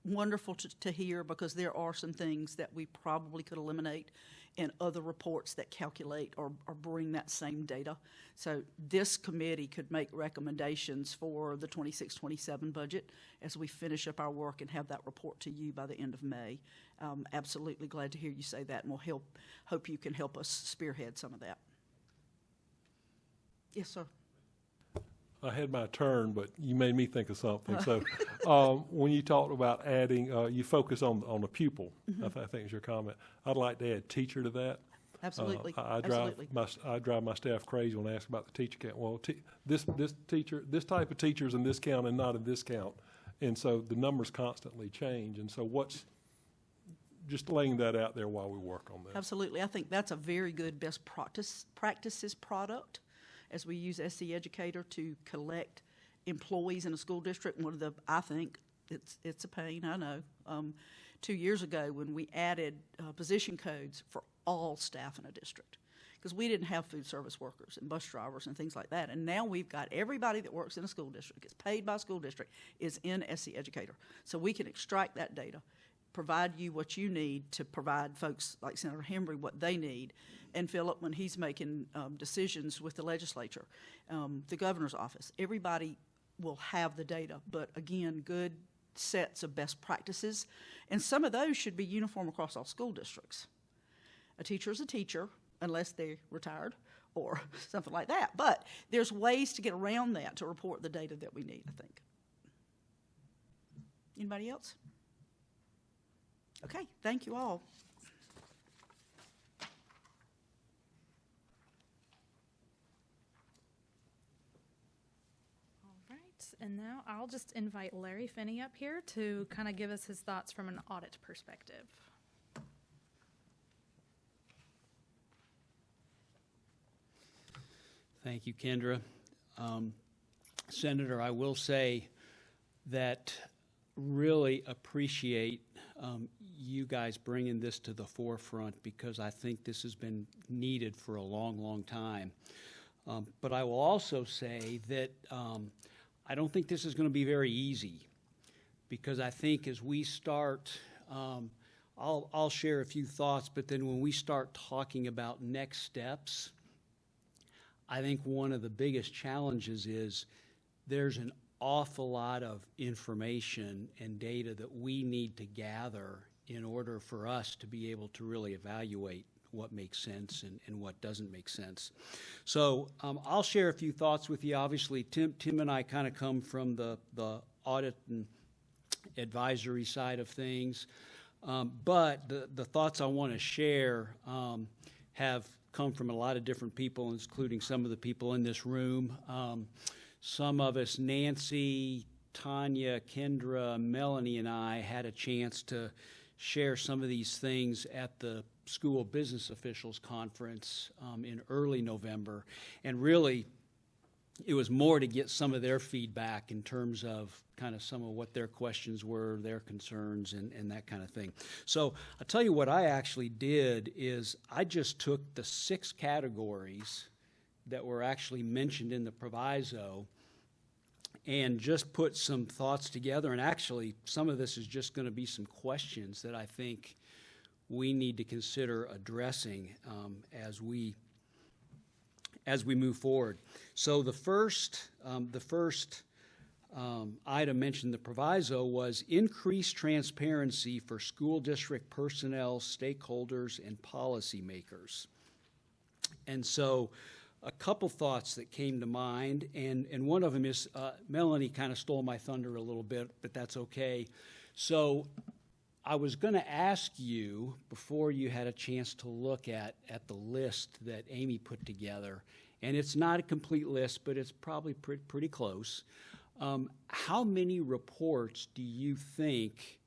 wonderful to hear, because there are some things that we probably could eliminate in other reports that calculate or bring that same data. So this committee could make recommendations for the 26-27 budget as we finish up our work and have that report to you by the end of May. Absolutely glad to hear you say that, and we'll hope you can help us spearhead some of that. Yes, sir. I had my turn, but you made me think of something. So when you talked about adding, you focus on the pupil, I think is your comment. I'd like to add teacher to that. Absolutely. I drive my staff crazy when I ask about the teacher count. Well, this type of teacher's in this count and not in this count. And so the numbers constantly change. And so just laying that out there while we work on that. Absolutely. I think that's a very good best practices product, as we use SE Educator to collect employees in a school district. I think it's a pain, I know. 2 years ago, when we added position codes for all staff in a district, because we didn't have food service workers and bus drivers and things like that. And now we've got everybody that works in a school district, gets paid by a school district, is in SE Educator. So we can extract that data, provide you what you need to provide folks like Senator Henry what they need, and Philip when he's making decisions with the legislature, the governor's office. Everybody will have the data, but again, good sets of best practices, and some of those should be uniform across all school districts. A teacher is a teacher, unless they're retired or something like that, but there's ways to get around that to report the data that we need, I think. Anybody else? Okay, thank you all. All right, and now I'll just invite Larry Finney up here to kind of give us his thoughts from an audit perspective. Thank you, Kendra. Senator, I will say that really appreciate you guys bringing this to the forefront, because I think this has been needed for a long, long time. But I will also say that I don't think this is going to be very easy, because I think as we start, I'll share a few thoughts, but then when we start talking about next steps, I think one of the biggest challenges is there's an awful lot of information and data that we need to gather in order for us to be able to really evaluate what makes sense and what doesn't make sense. So I'll share a few thoughts with you. Obviously, Tim and I kind of come from the audit and advisory side of things, but the thoughts I want to share have come from a lot of different people, including some of the people in this room. Some of us, Nancy, Tanya, Kendra, Melanie, and I had a chance to share some of these things at the School Business Officials Conference in early November. And really, it was more to get some of their feedback in terms of kind of some of what their questions were, their concerns, and that kind of thing. So I'll tell you what I actually did is I just took the 6 categories that were actually mentioned in the proviso and just put some thoughts together. And actually, some of this is just going to be some questions that I think we need to consider addressing as we move forward. So the first item mentioned in the proviso was increased transparency for school district personnel, stakeholders, and policymakers. And so a couple thoughts that came to mind, and one of them is Melanie kind of stole my thunder a little bit, but that's okay. So I was going to ask you, before you had a chance to look at the list that Amy put together, and it's not a complete list, but it's probably pretty close. How many reports do you think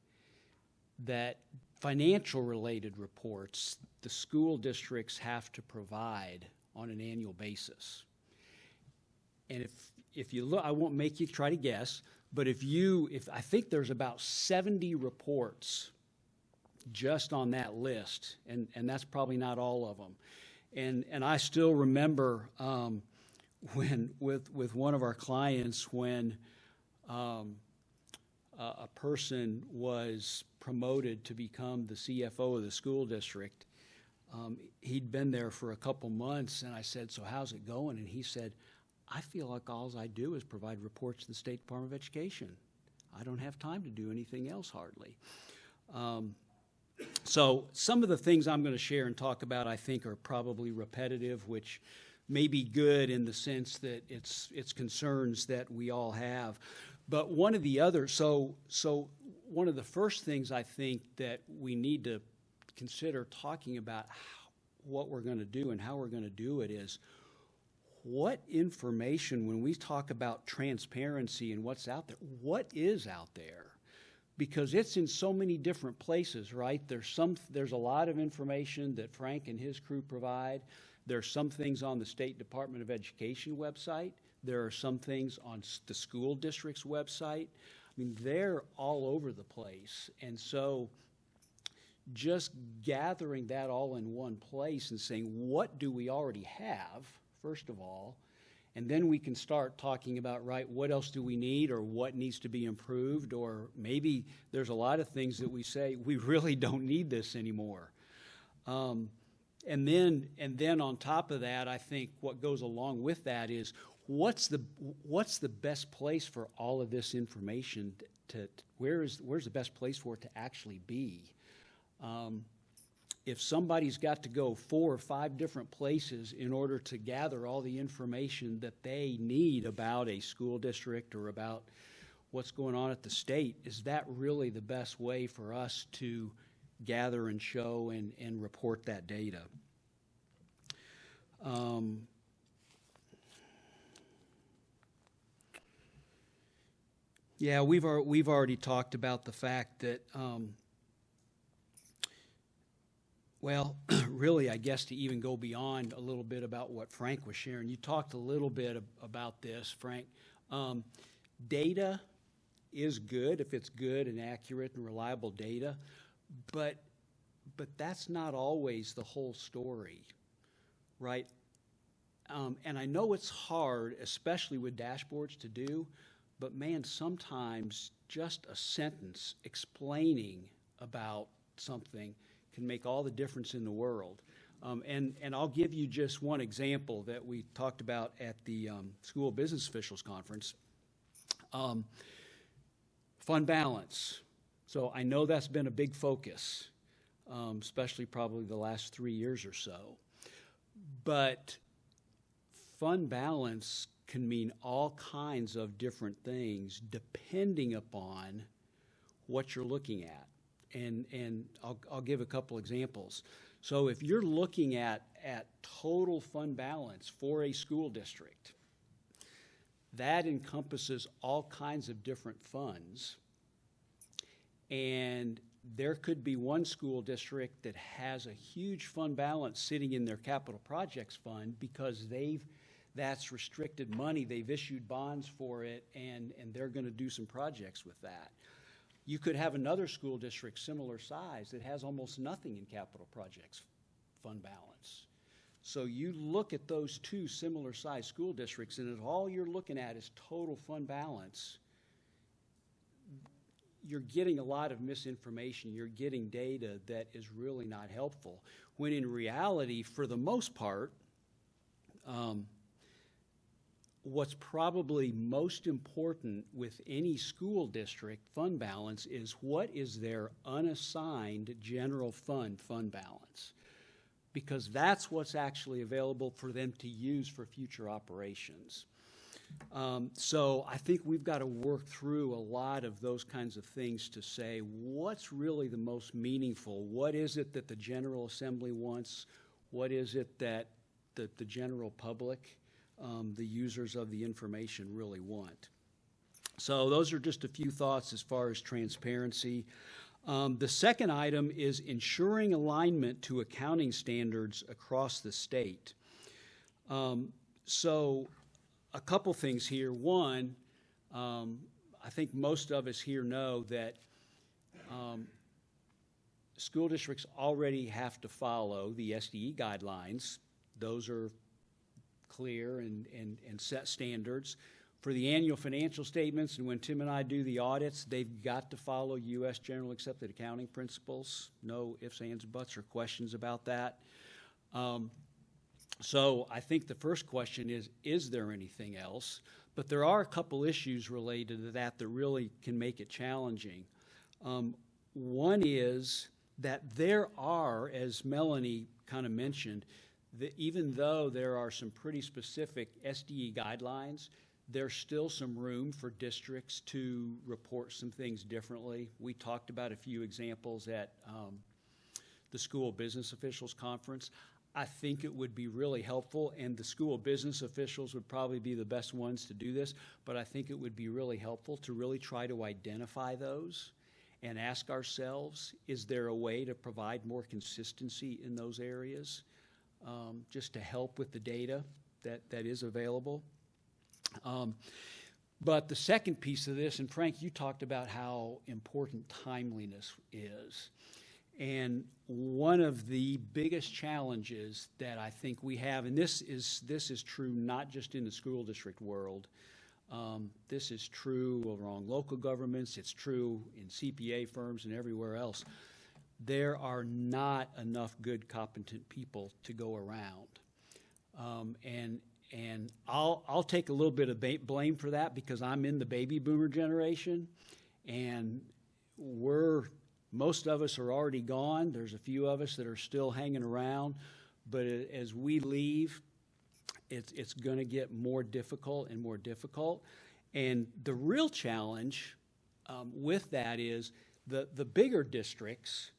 that financial-related reports the school districts have to provide on an annual basis? And if you look, I won't make you try to guess, but if I think there's about 70 reports just on that list, and that's probably not all of them. And I still remember when with one of our clients when a person was promoted to become the CFO of the school district. He'd been there for a couple months, and I said, "So how's it going?" And he said, "I feel like all I do is provide reports to the State Department of Education. I don't have time to do anything else hardly." So some of the things I'm going to share and talk about, I think, are probably repetitive, which may be good in the sense that it's concerns that we all have. But one of the other, so one of the first things I think that we need to consider talking about what we're going to do and how we're going to do it is what information, when we talk about transparency and what's out there, what is out there? Because it's in so many different places, right? There's a lot of information that Frank and his crew provide. There's some things on the State Department of Education website. There are some things on the school district's website. I mean, they're all over the place. And so just gathering that all in one place and saying, what do we already have, first of all, and then we can start talking about, right, what else do we need or what needs to be improved, or maybe there's a lot of things that we say, we really don't need this anymore. And then on top of that, I think what goes along with that is what's the best place for all of this information where's the best place for it to actually be? If somebody's got to go 4 or 5 different places in order to gather all the information that they need about a school district or about what's going on at the state, is that really the best way for us to gather and show and report that data? Yeah, we've already talked about the fact that well, really, I guess to even go beyond a little bit about what Frank was sharing, you talked a little bit about this, Frank. Data is good if it's good and accurate and reliable data, but that's not always the whole story, right? And I know it's hard, especially with dashboards, to do, but man, sometimes just a sentence explaining about something can make all the difference in the world. And I'll give you just one example that we talked about at the School Business Officials Conference. Fund balance. So I know that's been a big focus, especially probably the last 3 years or so. But fund balance can mean all kinds of different things depending upon what you're looking at. And I'll give a couple examples. So if you're looking at total fund balance for a school district, that encompasses all kinds of different funds. And there could be one school district that has a huge fund balance sitting in their capital projects fund because that's restricted money. They've issued bonds for it, and they're going to do some projects with that. You could have another school district similar size that has almost nothing in capital projects fund balance. So you look at those two similar size school districts, and if all you're looking at is total fund balance, you're getting a lot of misinformation. You're getting data that is really not helpful, when in reality, for the most part, what's probably most important with any school district fund balance is what is their unassigned general fund balance, because that's what's actually available for them to use for future operations. So I think we've got to work through a lot of those kinds of things to say what's really the most meaningful. What is it that the General Assembly wants? What is it that the general public, the users of the information, really want? So those are just a few thoughts as far as transparency. The second item is ensuring alignment to accounting standards across the state. So a couple things here. One, I think most of us here know that school districts already have to follow the SDE guidelines. Those are clear and set standards. For the annual financial statements, and when Tim and I do the audits, they've got to follow U.S. General Accepted Accounting Principles. No ifs, ands, buts, or questions about that. So I think the first question is there anything else? But there are a couple issues related to that that really can make it challenging. One is that there are, as Melanie kind of mentioned, that even though there are some pretty specific SDE guidelines, there's still some room for districts to report some things differently. We talked about a few examples at the School Business Officials Conference. I think it would be really helpful, and the school business officials would probably be the best ones to do this, but I think it would be really helpful to really try to identify those and ask ourselves, is there a way to provide more consistency in those areas, just to help with the data that is available? But the second piece of this, and Frank, you talked about how important timeliness is. And one of the biggest challenges that I think we have, and this is true not just in the school district world, this is true along local governments, it's true in CPA firms and everywhere else. There are not enough good, competent people to go around. And I'll take a little bit of blame for that because I'm in the baby boomer generation, and most of us are already gone. There's a few of us that are still hanging around, but as we leave, it's going to get more difficult and more difficult. And the real challenge with that is the bigger districts,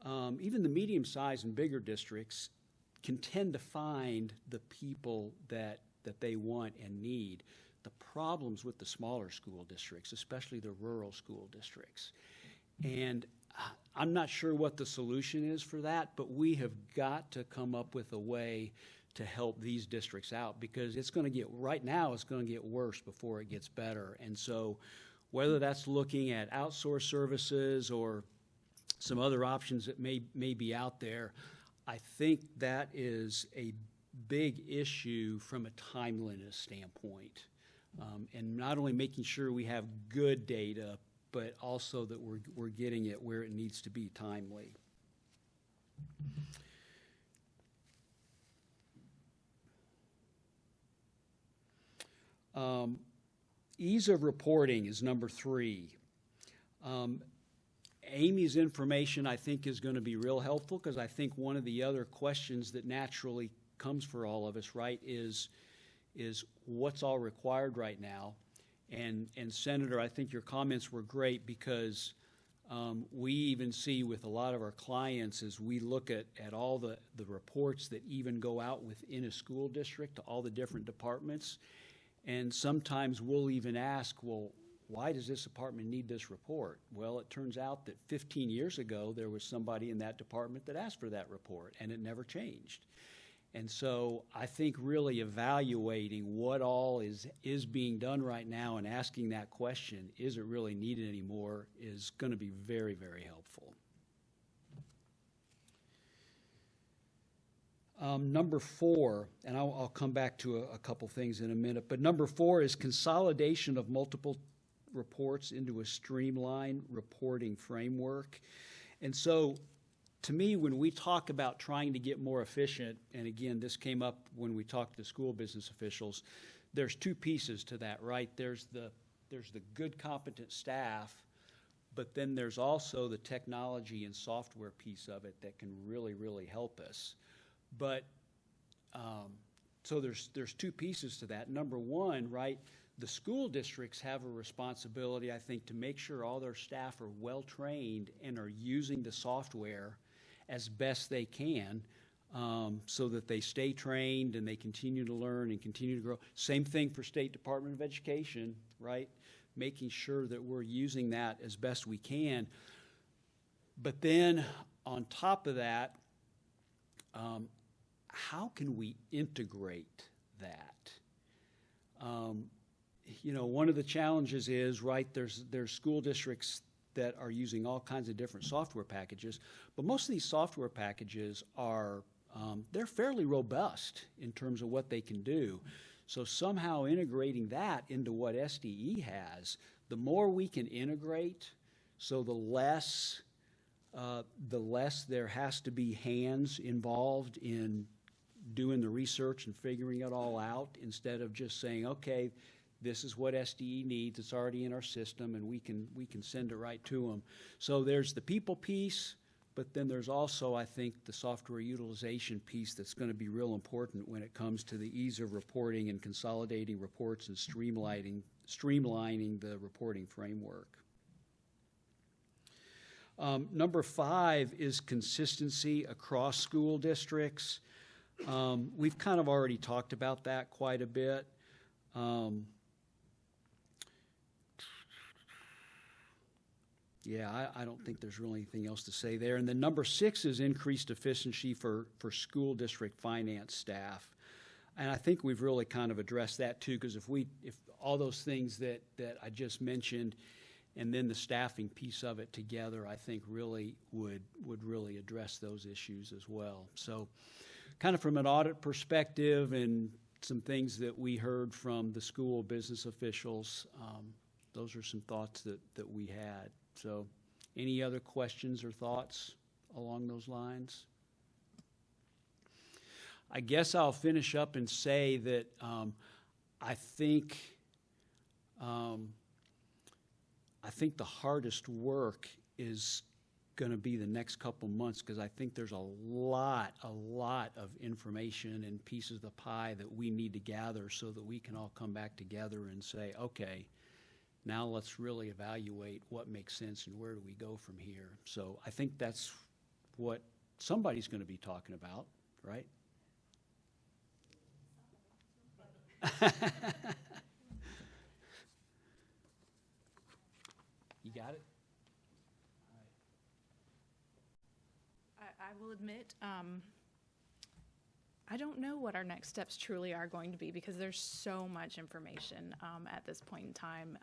even the medium-sized and bigger districts, can tend to find the people that they want and need. The problems with the smaller school districts, especially the rural school districts. And I'm not sure what the solution is for that, but we have got to come up with a way to help these districts out, because it's going to get, right now it's going to get worse before it gets better. And so whether that's looking at outsourced services or some other options that may be out there, I think that is a big issue from a timeliness standpoint. And not only making sure we have good data, but also that we're getting it where it needs to be timely. Ease of reporting is number 3. Amy's information, I think, is going to be real helpful, because I think one of the other questions that naturally comes for all of us, right, is what's all required right now. And Senator, I think your comments were great, because we even see with a lot of our clients, as we look at all the reports that even go out within a school district to all the different departments, and sometimes we'll even ask, well, why does this department need this report? Well, it turns out that 15 years ago, there was somebody in that department that asked for that report, and it never changed. And so I think really evaluating what all is being done right now and asking that question, is it really needed anymore, is going to be very, very helpful. Number 4, and I'll come back to a couple things in a minute, but number 4 is consolidation of multiple reports into a streamlined reporting framework. And so to me, when we talk about trying to get more efficient, and again, this came up when we talked to school business officials, there's 2 pieces to that, right? There's the good, competent staff, but then there's also the technology and software piece of it that can really, really help us. But so there's two pieces to that. Number one, right, the school districts have a responsibility, I think, to make sure all their staff are well-trained and are using the software as best they can, so that they stay trained and they continue to learn and continue to grow. Same thing for State Department of Education, right? Making sure that we're using that as best we can. But then on top of that, how can we integrate that? One of the challenges is, right, there's school districts that are using all kinds of different software packages, but most of these software packages are, they're fairly robust in terms of what they can do. So somehow integrating that into what SDE has, the more we can integrate, so the less there has to be hands involved in doing the research and figuring it all out, instead of just saying, okay, this is what SDE needs, it's already in our system, and we can send it right to them. So there's the people piece, but then there's also, I think, the software utilization piece that's going to be real important when it comes to the ease of reporting and consolidating reports and streamlining the reporting framework. Number 5 is consistency across school districts. We've kind of already talked about that quite a bit. I don't think there's really anything else to say there. And then number 6 is increased efficiency for school district finance staff. And I think we've really kind of addressed that too, because if all those things that I just mentioned, and then the staffing piece of it together, I think really would really address those issues as well. So kind of from an audit perspective and some things that we heard from the school business officials, those are some thoughts that we had. So any other questions or thoughts along those lines? I guess I'll finish up and say that I think the hardest work is going to be the next couple months, because I think there's a lot of information and pieces of the pie that we need to gather so that we can all come back together and say, okay, now let's really evaluate what makes sense and where do we go from here. So I think that's what somebody's going to be talking about, right? You got it? I will admit, I don't know what our next steps truly are going to be, because there's so much information at this point in time.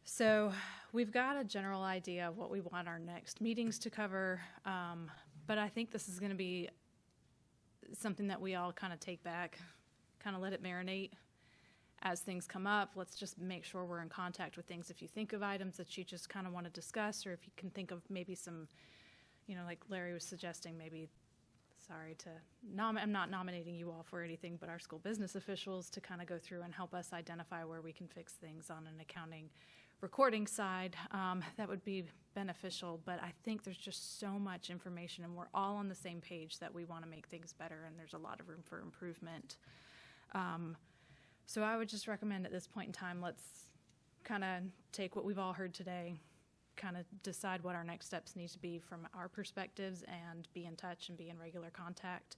So we've got a general idea of what we want our next meetings to cover, but I think this is going to be something that we all kind of take back, kind of let it marinate as things come up. Let's just make sure we're in contact with things. If you think of items that you just kind of want to discuss, or if you can think of maybe some, like Larry was suggesting, maybe, I'm not nominating you all for anything, but our school business officials to kind of go through and help us identify where we can fix things on an accounting recording side, that would be beneficial. But I think there's just so much information, and we're all on the same page that we want to make things better, and there's a lot of room for improvement. So I would just recommend at this point in time, let's kind of take what we've all heard today, kind of decide what our next steps need to be from our perspectives, and be in touch and be in regular contact.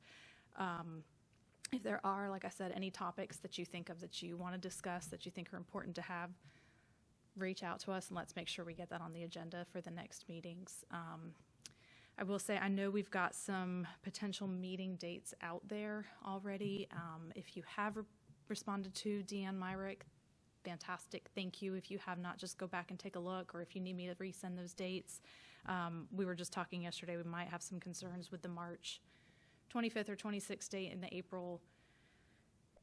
If there are, like I said, any topics that you think of that you want to discuss, that you think are important to have, reach out to us and let's make sure we get that on the agenda for the next meetings. I will say, I know we've got some potential meeting dates out there already. If you have responded to Deanne Myrick, fantastic, thank you. If you have not, just go back and take a look, or if you need me to resend those dates. We were just talking yesterday, we might have some concerns with the March 25th or 26th date and the April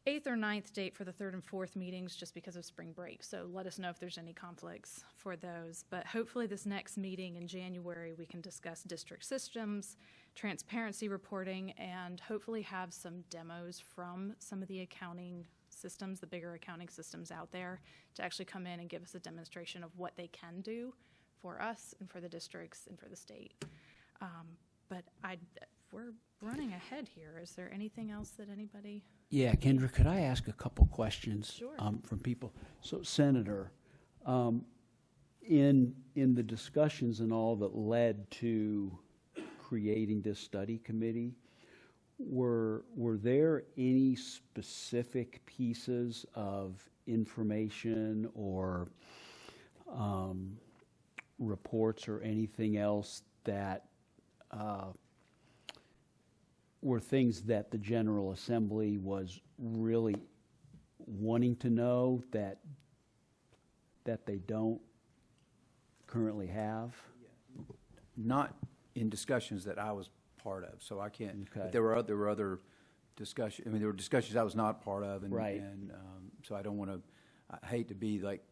8th or 9th date for the 3rd and 4th meetings, just because of spring break. So let us know if there's any conflicts for those. But hopefully this next meeting in January, we can discuss district systems, transparency reporting, and hopefully have some demos from some of the accounting systems, the bigger accounting systems out there, to actually come in and give us a demonstration of what they can do for us and for the districts and for the state. But we're running looking ahead here, is there anything else that anybody? Yeah, Kendra, could I ask a couple questions? Sure. From people? So, Senator, in the discussions and all that led to creating this study committee, were there any specific pieces of information or reports or anything else that were things that the General Assembly was really wanting to know that they don't currently have? Not in discussions that I was part of, so I can't. Okay. But there were other discussions. I mean, there were discussions I was not part of, and Right. And so I don't want to. I hate to be like,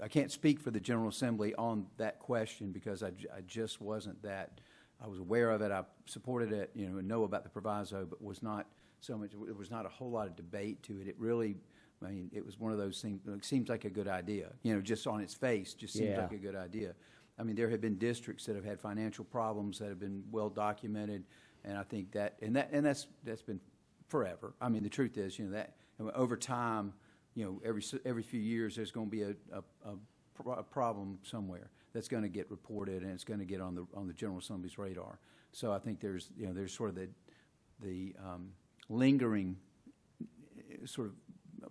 I can't speak for the General Assembly on that question because I just wasn't that. I was aware of it. I supported it, and know about the proviso, but was not so much. It was not a whole lot of debate to it. It really. I mean, it was one of those things. It seems like a good idea, just on its face, just seems Yeah. like a good idea. I mean, there have been districts that have had financial problems that have been well documented, and I think that's been forever. I mean, the truth is, that over time, every few years there's going to be a problem somewhere that's going to get reported, and it's going to get on the General Assembly's radar. So I think there's sort of the lingering sort of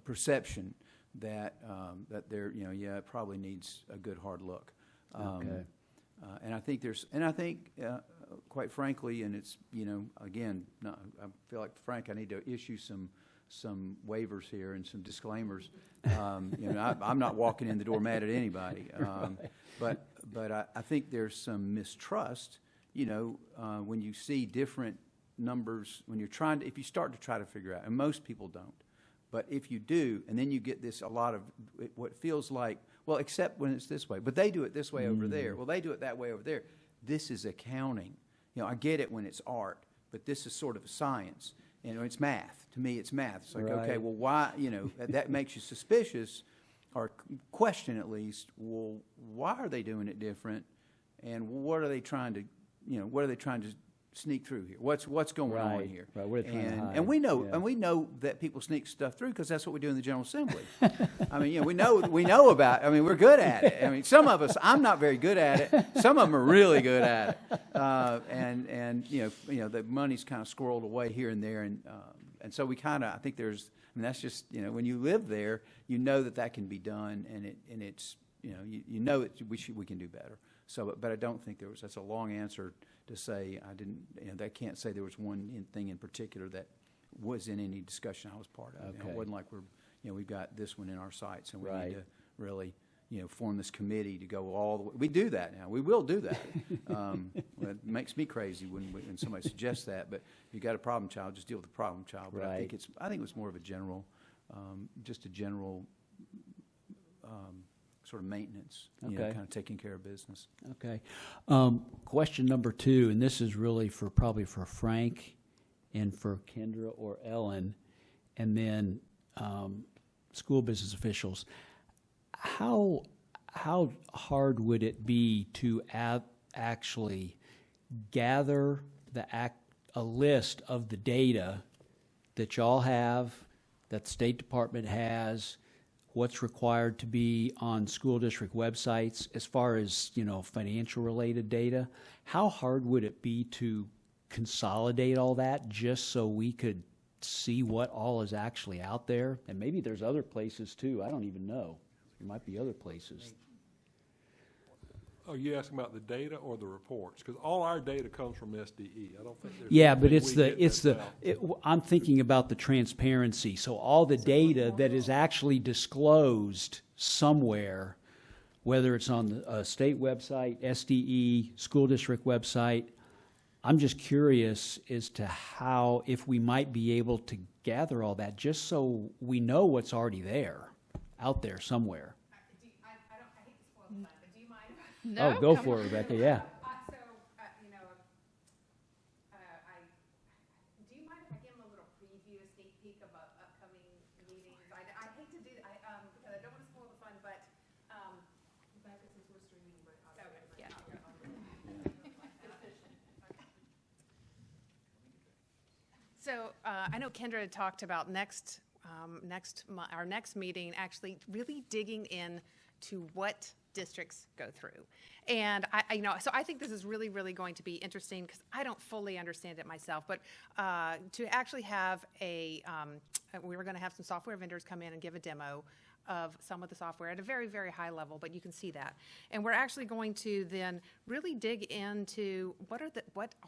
perception that there, it probably needs a good hard look. Okay. And I think quite frankly, and it's, again, I feel like, Frank, I need to issue some waivers here and some disclaimers. I'm not walking in the door mad at anybody. But I think there's some mistrust, when you see different numbers, when you're if you start to try to figure out, and most people don't. But if you do, and then you get a lot of what feels like, well, except when it's this way. But they do it this way over there. Well, they do it that way over there. This is accounting. I get it when it's art, but this is sort of a science. It's math. To me, it's math. It's like, okay, Right. well, why, that makes you suspicious or question at least, well, why are they doing it different? And what are they trying to sneak through here? What's going on Right. here? Right. What are they trying to hide? And we know, Yeah. and we know that people sneak stuff through because that's what we do in the General Assembly. I mean, we know about. I mean, we're good at it. I mean, some of us, I'm not very good at it. Some of them are really good at it. And the money's kind of squirreled away here and there, and so we kind of, I think there's. I mean, that's just when you live there, that can be done, and it's we can do better. So, but I don't think that's a long answer to say I didn't. I can't say there was one thing in particular that was in any discussion I was part of. Okay. It wasn't like we've got this one in our sights and we Right. need to really form this committee to go all the way. We do that now. We will do that. It makes me crazy when somebody suggests that. But if you got a problem child, just deal with the problem child. But I think Right. it was more of a general, just a general. Sort of maintenance, Okay. kind of taking care of business. Okay. Question number 2, and this is really probably for Frank and for Kendra or Ellen, and then school business officials. How hard would it be to actually gather a list of the data that y'all have, that the State Department has, what's required to be on school district websites as far as, financial related data? How hard would it be to consolidate all that just so we could see what all is actually out there? And maybe there's other places too. I don't even know. There might be other places. Are you asking about the data or the reports? Because all our data comes from SDE. I don't think there's. Yeah, but anything we get that's out. I'm thinking about the transparency. So all the data that is actually disclosed somewhere, whether it's on the state website, SDE, school district website, I'm just curious as to how, if we might be able to gather all that, just so we know what's already there, out there somewhere. I hate to spoil the fun, but do you mind? Oh, go for it, Rebecca, yeah. Do you mind if I give them a little preview, a sneak peek of upcoming meetings? I hate to do that, because I don't want to spoil the fun, but, Rebecca, since we're streaming, but. Okay, yeah. So I know Kendra had talked about our next meeting, actually really digging in to what districts go through. And so I think this is really, really going to be interesting because I don't fully understand it myself. But to actually have we were going to have some software vendors come in and give a demo of some of the software at a very, very high level, but you can see that. And we're actually going to then really dig into what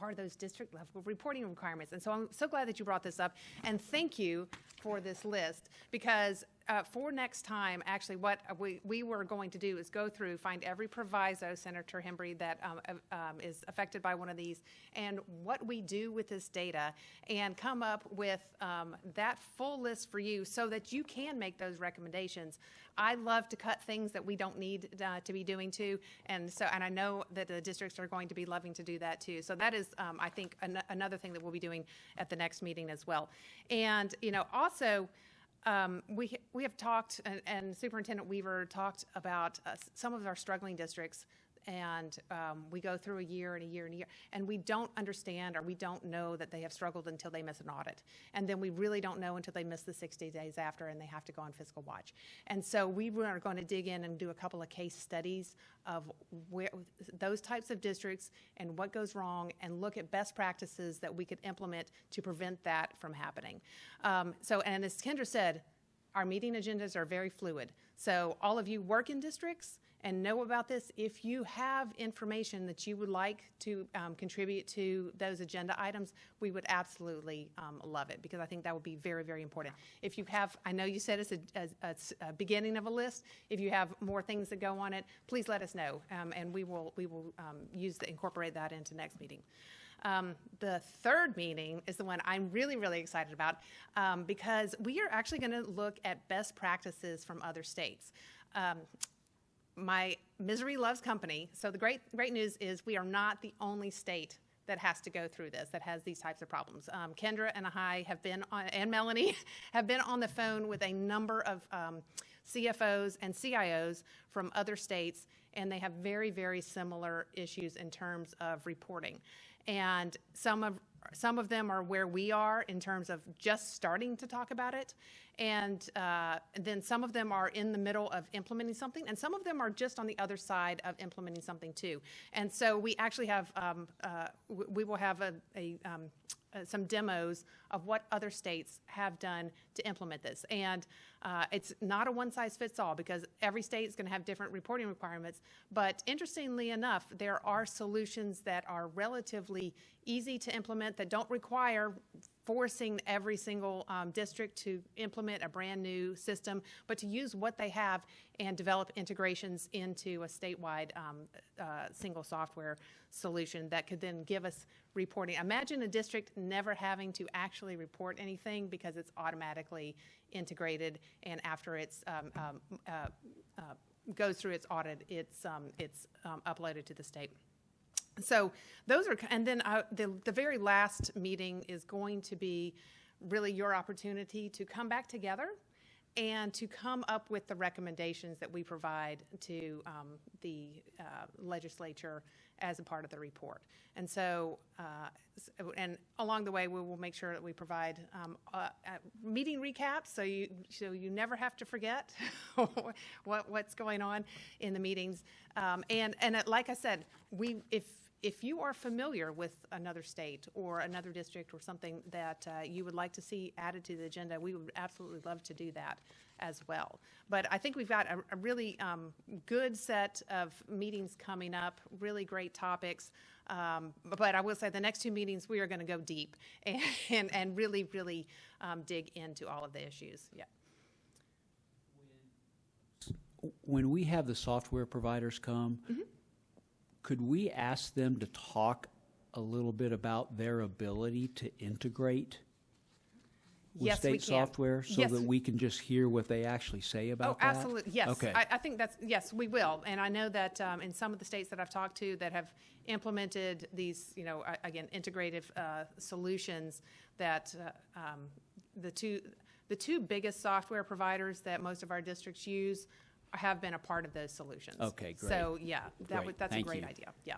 are those district level reporting requirements. And so I'm so glad that you brought this up, and thank you for this list, because for next time, actually, what we were going to do is go through, find every proviso, Senator Hembree, that is affected by one of these, and what we do with this data, and come up with that full list for you so that you can make those recommendations. I love to cut things that we don't need to be doing too, and I know that the districts are going to be loving to do that too. So that is, I think, another thing that we'll be doing at the next meeting as well. And also, we have talked, and Superintendent Weaver talked about some of our struggling districts, and we go through a year and a year and a year, and we don't understand or we don't know that they have struggled until they miss an audit. And then we really don't know until they miss the 60 days after and they have to go on fiscal watch. And so we are going to dig in and do a couple of case studies of where those types of districts and what goes wrong, and look at best practices that we could implement to prevent that from happening. And as Kendra said, our meeting agendas are very fluid. So all of you work in districts and know about this. If you have information that you would like to contribute to those agenda items, we would absolutely love it, because I think that would be very, very important. If you have, I know you said it's a beginning of a list. If you have more things that go on it, please let us know, and we will incorporate that into next meeting. The third meeting is the one I'm really, really excited about, because we are actually going to look at best practices from other states. My misery loves company. So the great news is we are not the only state that has to go through this, that has these types of problems. Kendra and I have been and Melanie have been on the phone with a number of CFOs and CIOs from other states, and they have very, very similar issues in terms of reporting. And some of them are where we are in terms of just starting to talk about it. And then some of them are in the middle of implementing something, and some of them are just on the other side of implementing something too. And so we actually have, we will have some demos of what other states have done to implement this. And it's not a one-size-fits-all, because every state is going to have different reporting requirements. But interestingly enough, there are solutions that are relatively easy to implement, that don't require forcing every single district to implement a brand new system, but to use what they have and develop integrations into a statewide single software solution that could then give us reporting. Imagine a district never having to actually report anything, because it's automatically integrated, and after it's goes through its audit, it's uploaded to the state. So those are, and then the very last meeting is going to be really your opportunity to come back together and to come up with the recommendations that we provide to the legislature as a part of the report. And so, and along the way, we will make sure that we provide meeting recaps, so you never have to forget what's going on in the meetings. And like I said, if you are familiar with another state or another district or something that you would like to see added to the agenda, we would absolutely love to do that as well. But I think we've got a really good set of meetings coming up, really great topics. But I will say the next two meetings, we are going to go deep and really, really dig into all of the issues. Yeah. When we have the software providers come, mm-hmm. could we ask them to talk a little bit about their ability to integrate with state software, so that we can just hear what they actually say about that? Oh, absolutely, yes. Okay. I think yes, we will. And I know that in some of the states that I've talked to that have implemented these, again, integrative solutions, that the two biggest software providers that most of our districts use have been a part of those solutions. Okay, great. So, yeah, that's Thank a great you. idea. Yeah.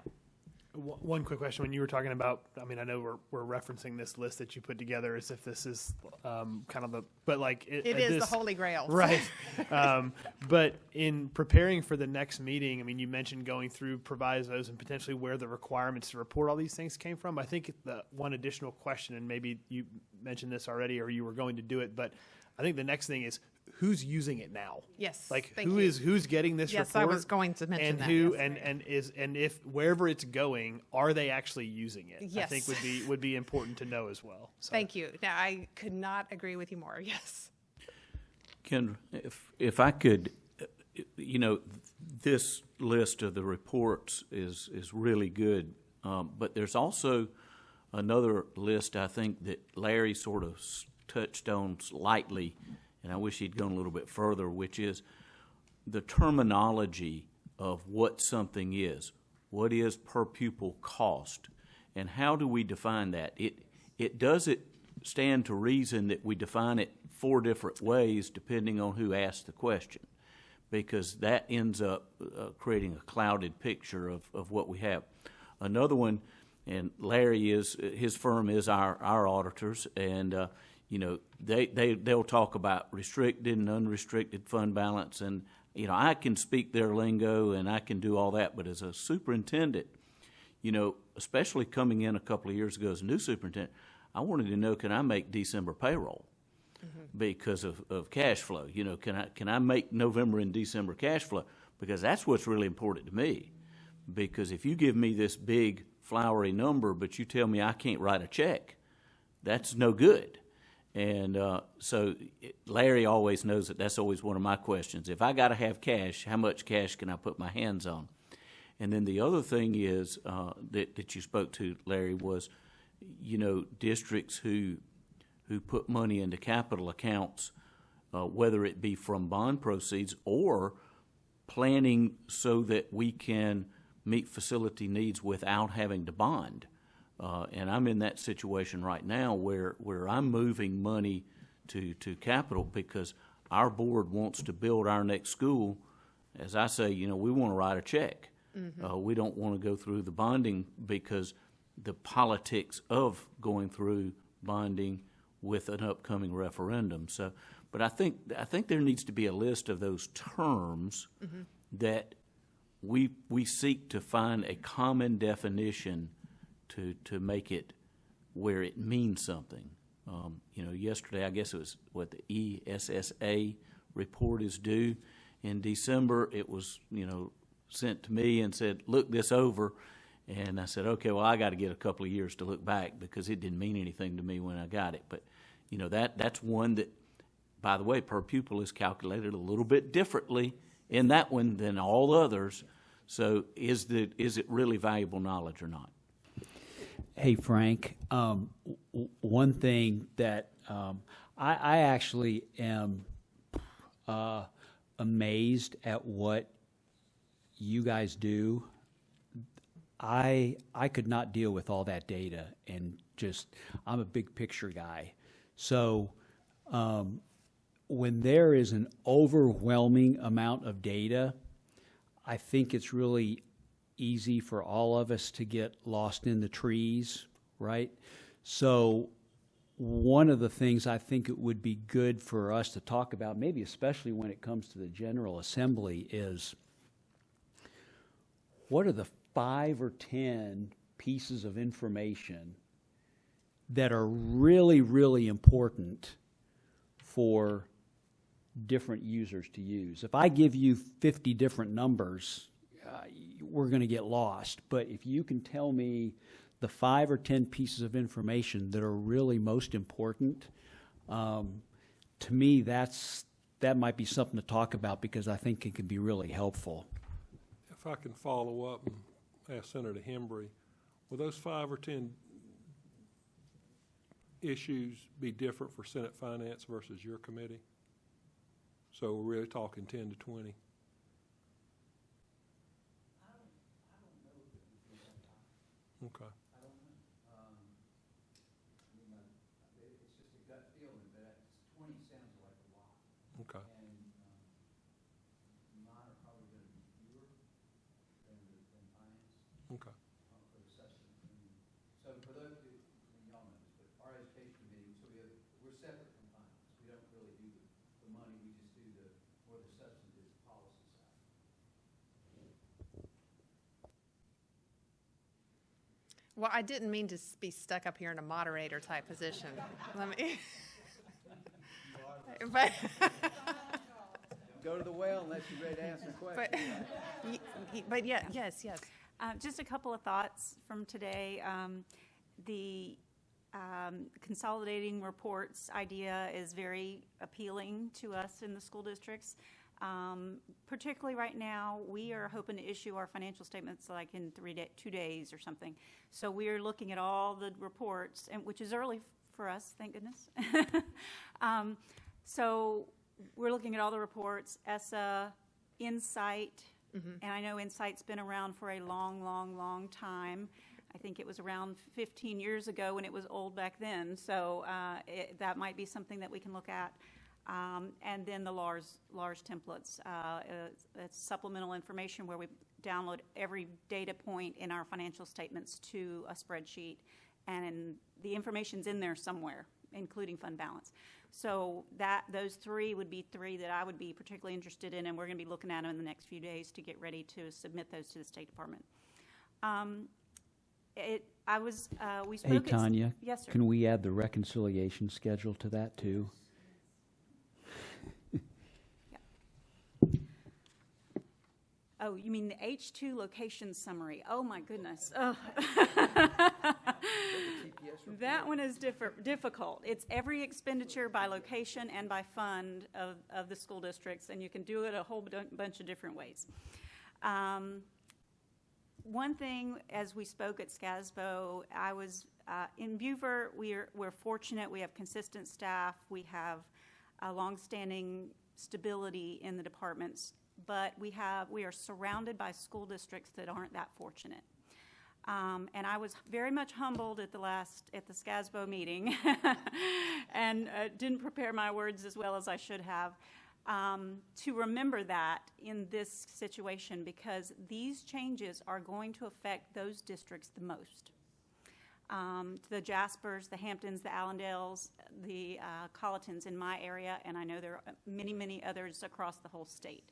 One quick question. When you were talking about, I mean, I know we're referencing this list that you put together as if this is kind of but like It is the Holy Grail. Right. But in preparing for the next meeting, I mean, you mentioned going through provisos and potentially where the requirements to report all these things came from. I think the one additional question, and maybe you mentioned this already or you were going to do it, but I think the next thing is who's using it now? Yes. Like thank who's you. getting this Yes, report? I was going to mention and that. who Yes. and if wherever it's going, are they actually using it? I Yes. think would be important to know as well. So. Thank you. Now, I could not agree with you more. Yes. Kendra, if I could, this list of the reports is really good, but there's also another list I think that Larry sort of touched on slightly, and I wish he'd gone a little bit further, which is the terminology of what something is. What is per pupil cost, and how do we define that? It doesn't stand to reason that we define it 4 different ways depending on who asks the question, because that ends up creating a clouded picture of what we have. Another one, and Larry his firm is our auditors, and they'll talk about restricted and unrestricted fund balance, and I can speak their lingo and I can do all that, but as a superintendent, especially coming in a couple of years ago as a new superintendent, I wanted to know, can I make December payroll? Because of cash flow. Can I make November and December cash flow? Because that's what's really important to me. Because if you give me this big flowery number, but you tell me I can't write a check, that's no good. And so Larry always knows that's always one of my questions. If I got to have cash, how much cash can I put my hands on? And then the other thing is that you spoke to, Larry, was districts who put money into capital accounts, whether it be from bond proceeds or planning so that we can meet facility needs without having to bond. And I'm in that situation right now where I'm moving money to capital because our board wants to build our next school. As I say, we want to write a check. We don't want to go through the bonding because the politics of going through bonding with an upcoming referendum. So, but I think there needs to be a list of those terms that we seek to find a common definition to make it where it means something. Yesterday, I guess it was what the ESSA report is due in December. It was, sent to me and said, look this over. And I said, okay, well, I got to get a couple of years to look back because it didn't mean anything to me when I got it. But, that's one that, by the way, per pupil is calculated a little bit differently in that one than all others. So is it really valuable knowledge or not? Hey, Frank, one thing that I actually am amazed at what you guys do. I could not deal with all that data, and I'm a big picture guy. So when there is an overwhelming amount of data, I think it's really easy for all of us to get lost in the trees, right? So one of the things I think it would be good for us to talk about, maybe especially when it comes to the General Assembly, is what are the 5 or 10 pieces of information that are really, really important for different users to use. If I give you 50 different numbers, we're going to get lost. But if you can tell me the 5 or 10 pieces of information that are really most important, to me, that might be something to talk about because I think it can be really helpful. If I can follow up and ask Senator Hembry, will those 5 or 10 issues be different for Senate Finance versus your committee? So we're really talking 10 to 20. Okay. I don't know. It's just a gut feeling, but 20 sounds like a lot. Okay. And mine are probably going to be fewer than finance. Okay. For the separate from finance. We don't really do the money, we just do the more the substantive policy side. Well, I didn't mean to be stuck up here in a moderator type position. Let me. But, Go to the well unless you're ready to answer questions. but yeah, yes. Just a couple of thoughts from today. The consolidating reports idea is very appealing to us in the school districts. Particularly right now, we are hoping to issue our financial statements like in 2 days or something. So we are looking at all the reports, and which is early for us, thank goodness. So we're looking at all the reports, ESSA, Insight, and I know Insight's been around for a long time. I think it was around 15 years ago when it was old back then, so that might be something that we can look at. And then the LARS templates. It's supplemental information where we download every data point in our financial statements to a spreadsheet, and the information's in there somewhere, including fund balance. So those three would be three that I would be particularly interested in, and we're going to be looking at them in the next few days to get ready to submit those to the State Department. We spoke. Hey, Tanya. Yes, sir. Can we add the reconciliation schedule to that too? Oh, you mean the H2 location summary? Oh, my goodness. Oh. That one is difficult. It's every expenditure by location and by fund of the school districts, and you can do it a whole bunch of different ways. One thing, as we spoke at SCASBO, I was in Beaufort. We're fortunate. We have consistent staff. We have a longstanding stability in the departments. But we are surrounded by school districts that aren't that fortunate. And I was very much humbled at the SCASBO meeting and didn't prepare my words as well as I should have to remember that in this situation, because these changes are going to affect those districts the most. The Jaspers, the Hamptons, the Allendales, the Colletons in my area, and I know there are many others across the whole state.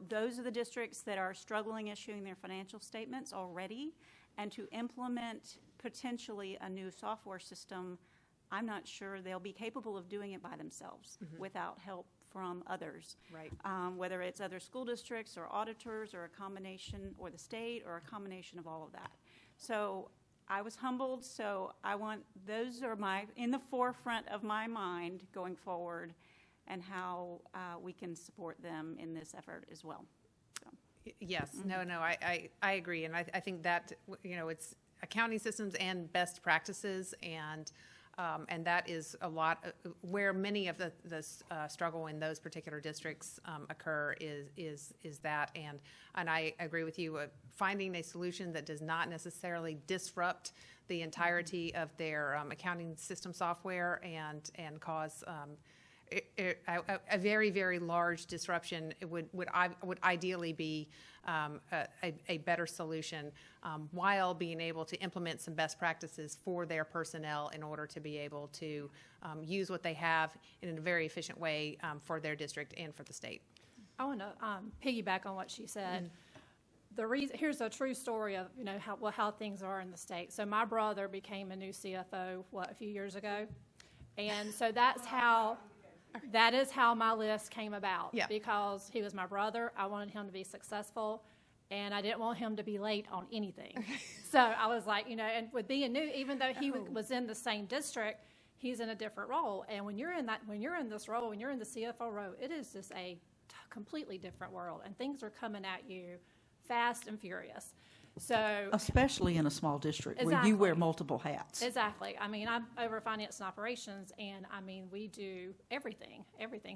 Those are the districts that are struggling issuing their financial statements already, and to implement potentially a new software system, I'm not sure they'll be capable of doing it by themselves without help from others. Right. Whether it's other school districts or auditors or a combination, or the state, or a combination of all of that. So I was humbled, so those are in the forefront of my mind going forward, and how we can support them in this effort as well. So. Yes, no, I agree, and I think that, it's accounting systems and best practices, and that is a lot where many of the struggle in those particular districts occur is that, and I agree with you. Finding a solution that does not necessarily disrupt the entirety of their accounting system software and cause a very large disruption would ideally be a better solution, while being able to implement some best practices for their personnel in order to be able to use what they have in a very efficient way for their district and for the state. I want to piggyback on what she said. Here's a true story of how things are in the state. So my brother became a new CFO a few years ago, and so that is how my list came about. Yeah. Because he was my brother, I wanted him to be successful, and I didn't want him to be late on anything. So I was like, and with being new, even though he was in the same district, he's in a different role. And when you're in this role, when you're in the CFO role, it is just a completely different world, and things are coming at you fast and furious. So especially in a small district where you wear multiple hats. Exactly. I mean, I'm over finance and operations, and we do everything.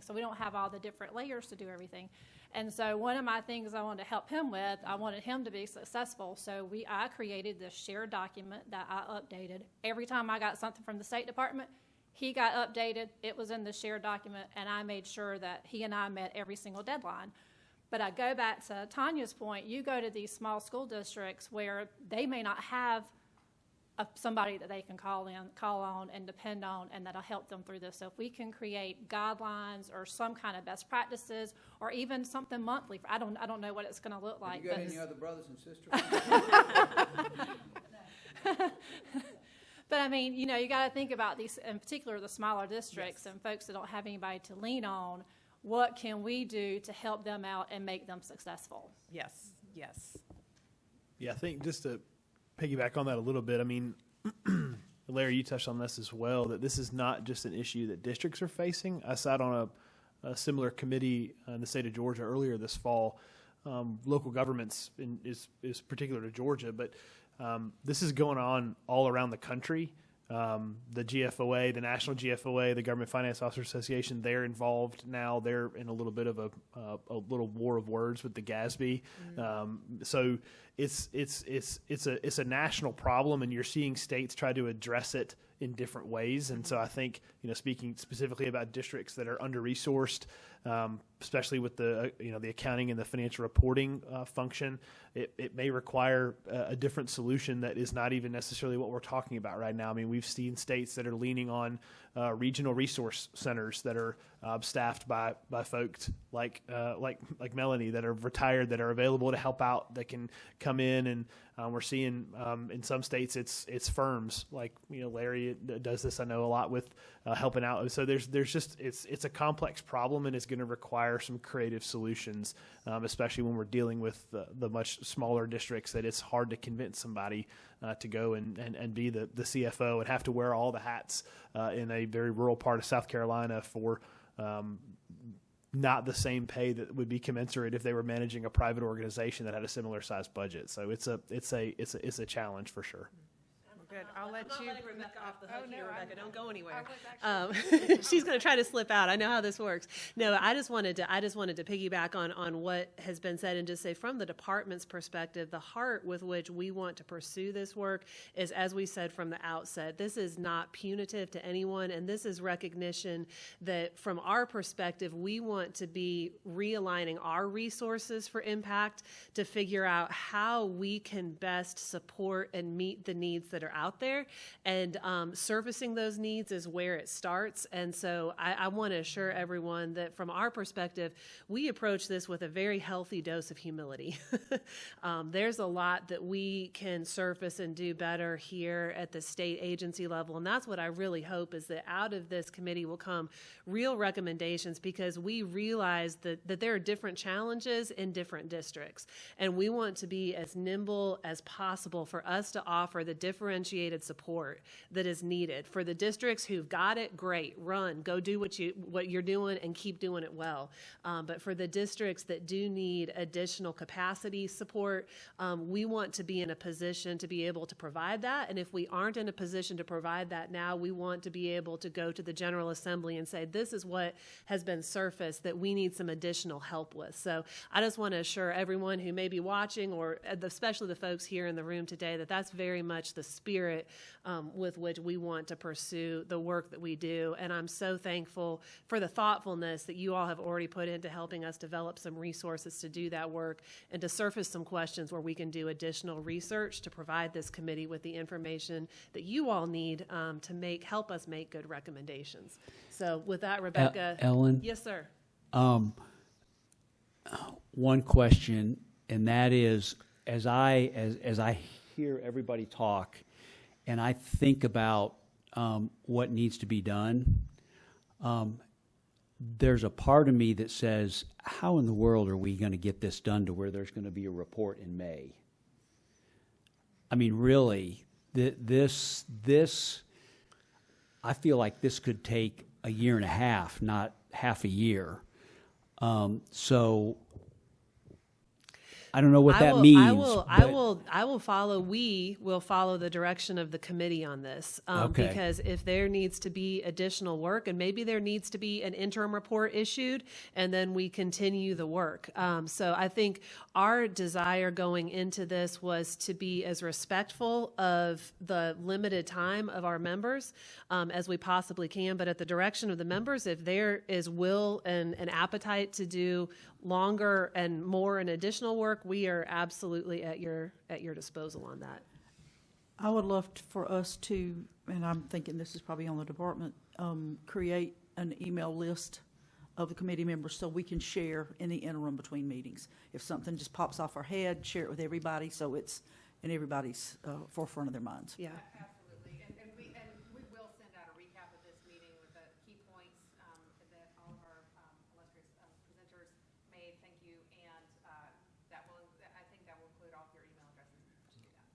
So we don't have all the different layers to do everything. And so one of my things I wanted to help him with, I wanted him to be successful. So I created this shared document that I updated. Every time I got something from the State Department, he got updated. It was in the shared document, and I made sure that he and I met every single deadline. But I go back to Tanya's point, you go to these small school districts where they may not have somebody that they can call on and depend on, and that'll help them through this. So if we can create guidelines or some kind of best practices, or even something monthly, I don't know what it's going to look like. Have you got any other brothers and sisters? But I mean, you got to think about these, in particular the smaller districts and folks that don't have anybody to lean on. What can we do to help them out and make them successful? Yes, yes. Yeah, I think just to piggyback on that a little bit, I mean, Larry, you touched on this as well, that this is not just an issue that districts are facing. I sat on a similar committee in the state of Georgia earlier this fall. Local governments is particular to Georgia, but this is going on all around the country. The GFOA, the National GFOA, the Government Finance Officers Association, they're involved now. They're in a little bit of a little war of words with the GASB. So it's a national problem, and you're seeing states try to address it in different ways. And so I think, speaking specifically about districts that are under-resourced, especially with the the accounting and the financial reporting function, it may require a different solution that is not even necessarily what we're talking about right now. I mean, we've seen states that are leaning on regional resource centers that are staffed by folks like Melanie, that are retired, that are available to help out, that can come in, and we're seeing in some states it's firms like Larry does this, I know, a lot with helping out. So there's just it's a complex problem, and it's going to require some creative solutions, especially when we're dealing with the much smaller districts, that it's hard to convince somebody to go and be the CFO and have to wear all the hats in a very rural part of South Carolina for not the same pay that would be commensurate if they were managing a private organization that had a similar sized budget. So it's a challenge for sure. Good. I'll let you. Letting Rebecca off the hook no, here, Rebecca. Don't go anywhere. I She's going to try to slip out. I know how this works. No, I just wanted to piggyback on what has been said and just say, from the department's perspective, the heart with which we want to pursue this work is, as we said from the outset, this is not punitive to anyone, and this is recognition that from our perspective, we want to be realigning our resources for impact to figure out how we can best support and meet the needs that are out there, and servicing those needs is where it starts. And so I want to assure everyone that from our perspective, we approach this with a very healthy dose of humility. There's a lot that we can surface and do better here at the state agency level, and that's what I really hope, is that out of this committee will come real recommendations, because we realize that there are different challenges in different districts, and we want to be as nimble as possible for us to offer the differentiated support that is needed. For the districts who've got it, great, run, go do what you're doing and keep doing it well. But for the districts that do need additional capacity support, we want to be in a position to be able to provide that. And if we aren't in a position to provide that now, we want to be able to go to the General Assembly and say, this is what has been surfaced that we need some additional help with. So I just want to assure everyone who may be watching, or especially the folks here in the room today, that that's very much the spirit with which we want to pursue the work that we do. And I'm so thankful for the thoughtfulness that you all have already put into helping us develop some resources to do that work, and to surface some questions where we can do additional research to provide this committee with the information that you all need to help us make good recommendations. So with that, Rebecca. Ellen? Yes, sir. One question, and that is, as I hear everybody talk, and I think about what needs to be done, there's a part of me that says, how in the world are we going to get this done to where there's going to be a report in May? I mean, really, this I feel like this could take a year and a half, not half a year. So I don't know what that means. I will follow. We will follow the direction of the committee on this, Okay. Because if there needs to be additional work, and maybe there needs to be an interim report issued, and then we continue the work. So I think our desire going into this was to be as respectful of the limited time of our members as we possibly can. But at the direction of the members, if there is will and an appetite to do longer and more and additional work, we are absolutely at your disposal on that. I would love for us to, and I'm thinking this is probably on the department, create an email list of the committee members so we can share in the interim between meetings. If something just pops off our head, share it with everybody so it's in everybody's forefront of their minds. Yeah. Absolutely. And we will send out a recap of this meeting with the key points that all of our illustrious presenters made. Thank you. And I think that will include all of your email addresses to do that.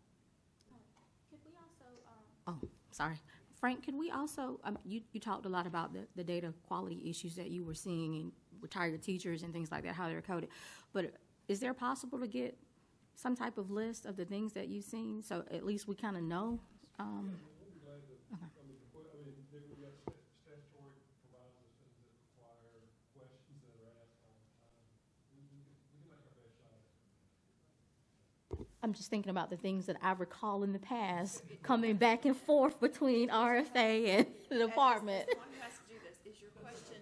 Could we also, sorry. Frank, could we also, you talked a lot about the data quality issues that you were seeing in retired teachers and things like that, how they're coded. But is there possible to get some type of list of the things that you've seen, so at least we kind of know? I'm just thinking about the things that I recall in the past coming back and forth between RFA and the department. One who has to do this. Is your question,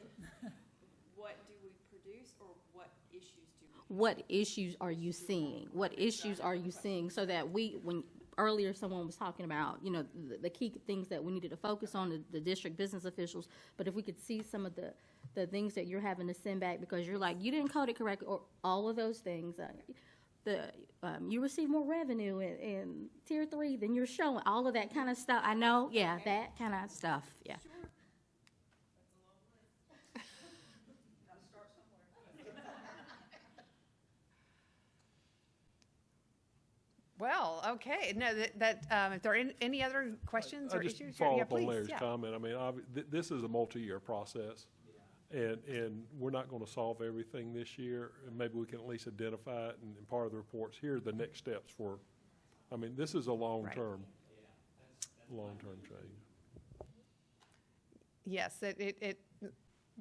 what do we produce, or what issues do we? What issues are you seeing? What issues are you seeing, so that when earlier someone was talking about, the key things that we needed to focus on, the district business officials, but if we could see some of the things that you're having to send back because you're like, you didn't code it correctly, or all of those things. You receive more revenue in tier 3 than you're showing, all of that kind of stuff. I know, yeah, that kind of stuff, yeah. Well, okay. No, if there are any other questions or just issues? follow Yeah, up on please. Larry's Yeah. comment. I mean, this is a multi-year process, and we're not going to solve everything this year. And maybe we can at least identify it, and part of the reports here are the next steps for. I mean, this is a long-term change. Yes,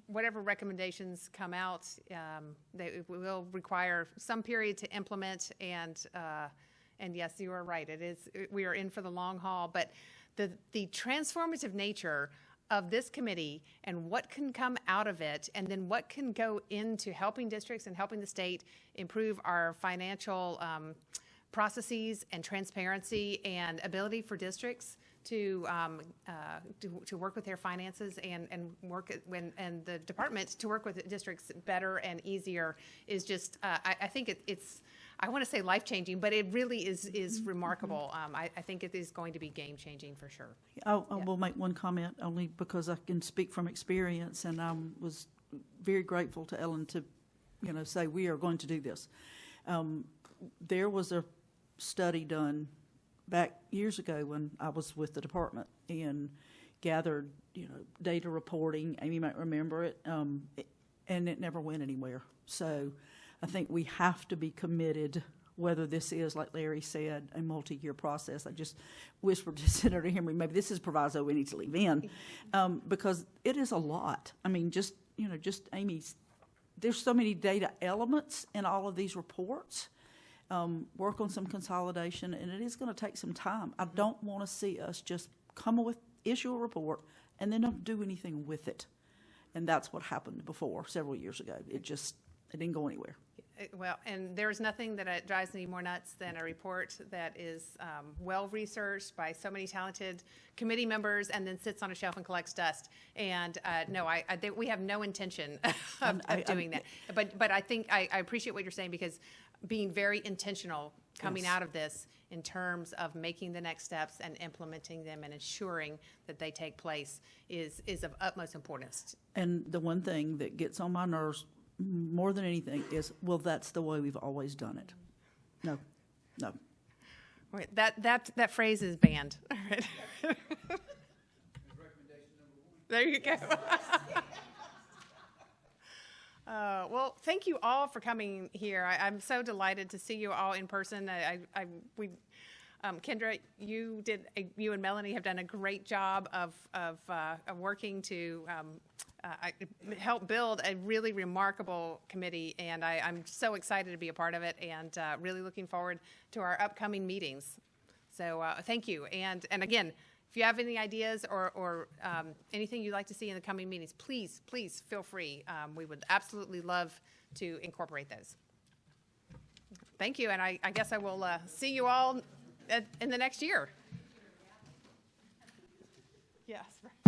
whatever recommendations come out, they will require some period to implement, and yes, you are right. We are in for the long haul, but the transformative nature of this committee and what can come out of it, and then what can go into helping districts and helping the state improve our financial processes and transparency and ability for districts to work with their finances and the department to work with districts better and easier is just I think it's I want to say life-changing, but it really is remarkable. I think it is going to be game-changing for sure. I will make one comment only because I can speak from experience, and I was very grateful to Ellen to, say we are going to do this. There was a study done back years ago when I was with the department and gathered, data reporting. Amy might remember it, and it never went anywhere. So I think we have to be committed, whether this is, like Larry said, a multi-year process. I just whispered to Senator Henry, maybe this is proviso we need to leave in, because it is a lot. I mean, just Amy's, there's so many data elements in all of these reports. Work on some consolidation, and it is going to take some time. I don't want to see us just issue a report and then don't do anything with it. And that's what happened before, several years ago. It didn't go anywhere. Well, and there's nothing that drives me more nuts than a report that is well-researched by so many talented committee members and then sits on a shelf and collects dust. And no, we have no intention of doing that. But I think I appreciate what you're saying, because being very intentional coming out of this in terms of making the next steps and implementing them and ensuring that they take place is of utmost importance. And the one thing that gets on my nerves more than anything is, well, that's the way we've always done it. No. Wait, that phrase is banned. There you go. Well, thank you all for coming here. I'm so delighted to see you all in person. Kendra, you and Melanie have done a great job of working to help build a really remarkable committee, and I'm so excited to be a part of it, and really looking forward to our upcoming meetings. So thank you, and again, if you have any ideas or anything you'd like to see in the coming meetings, please feel free. We would absolutely love to incorporate those. Thank you, and I guess I will see you all in the next year. Yes, right.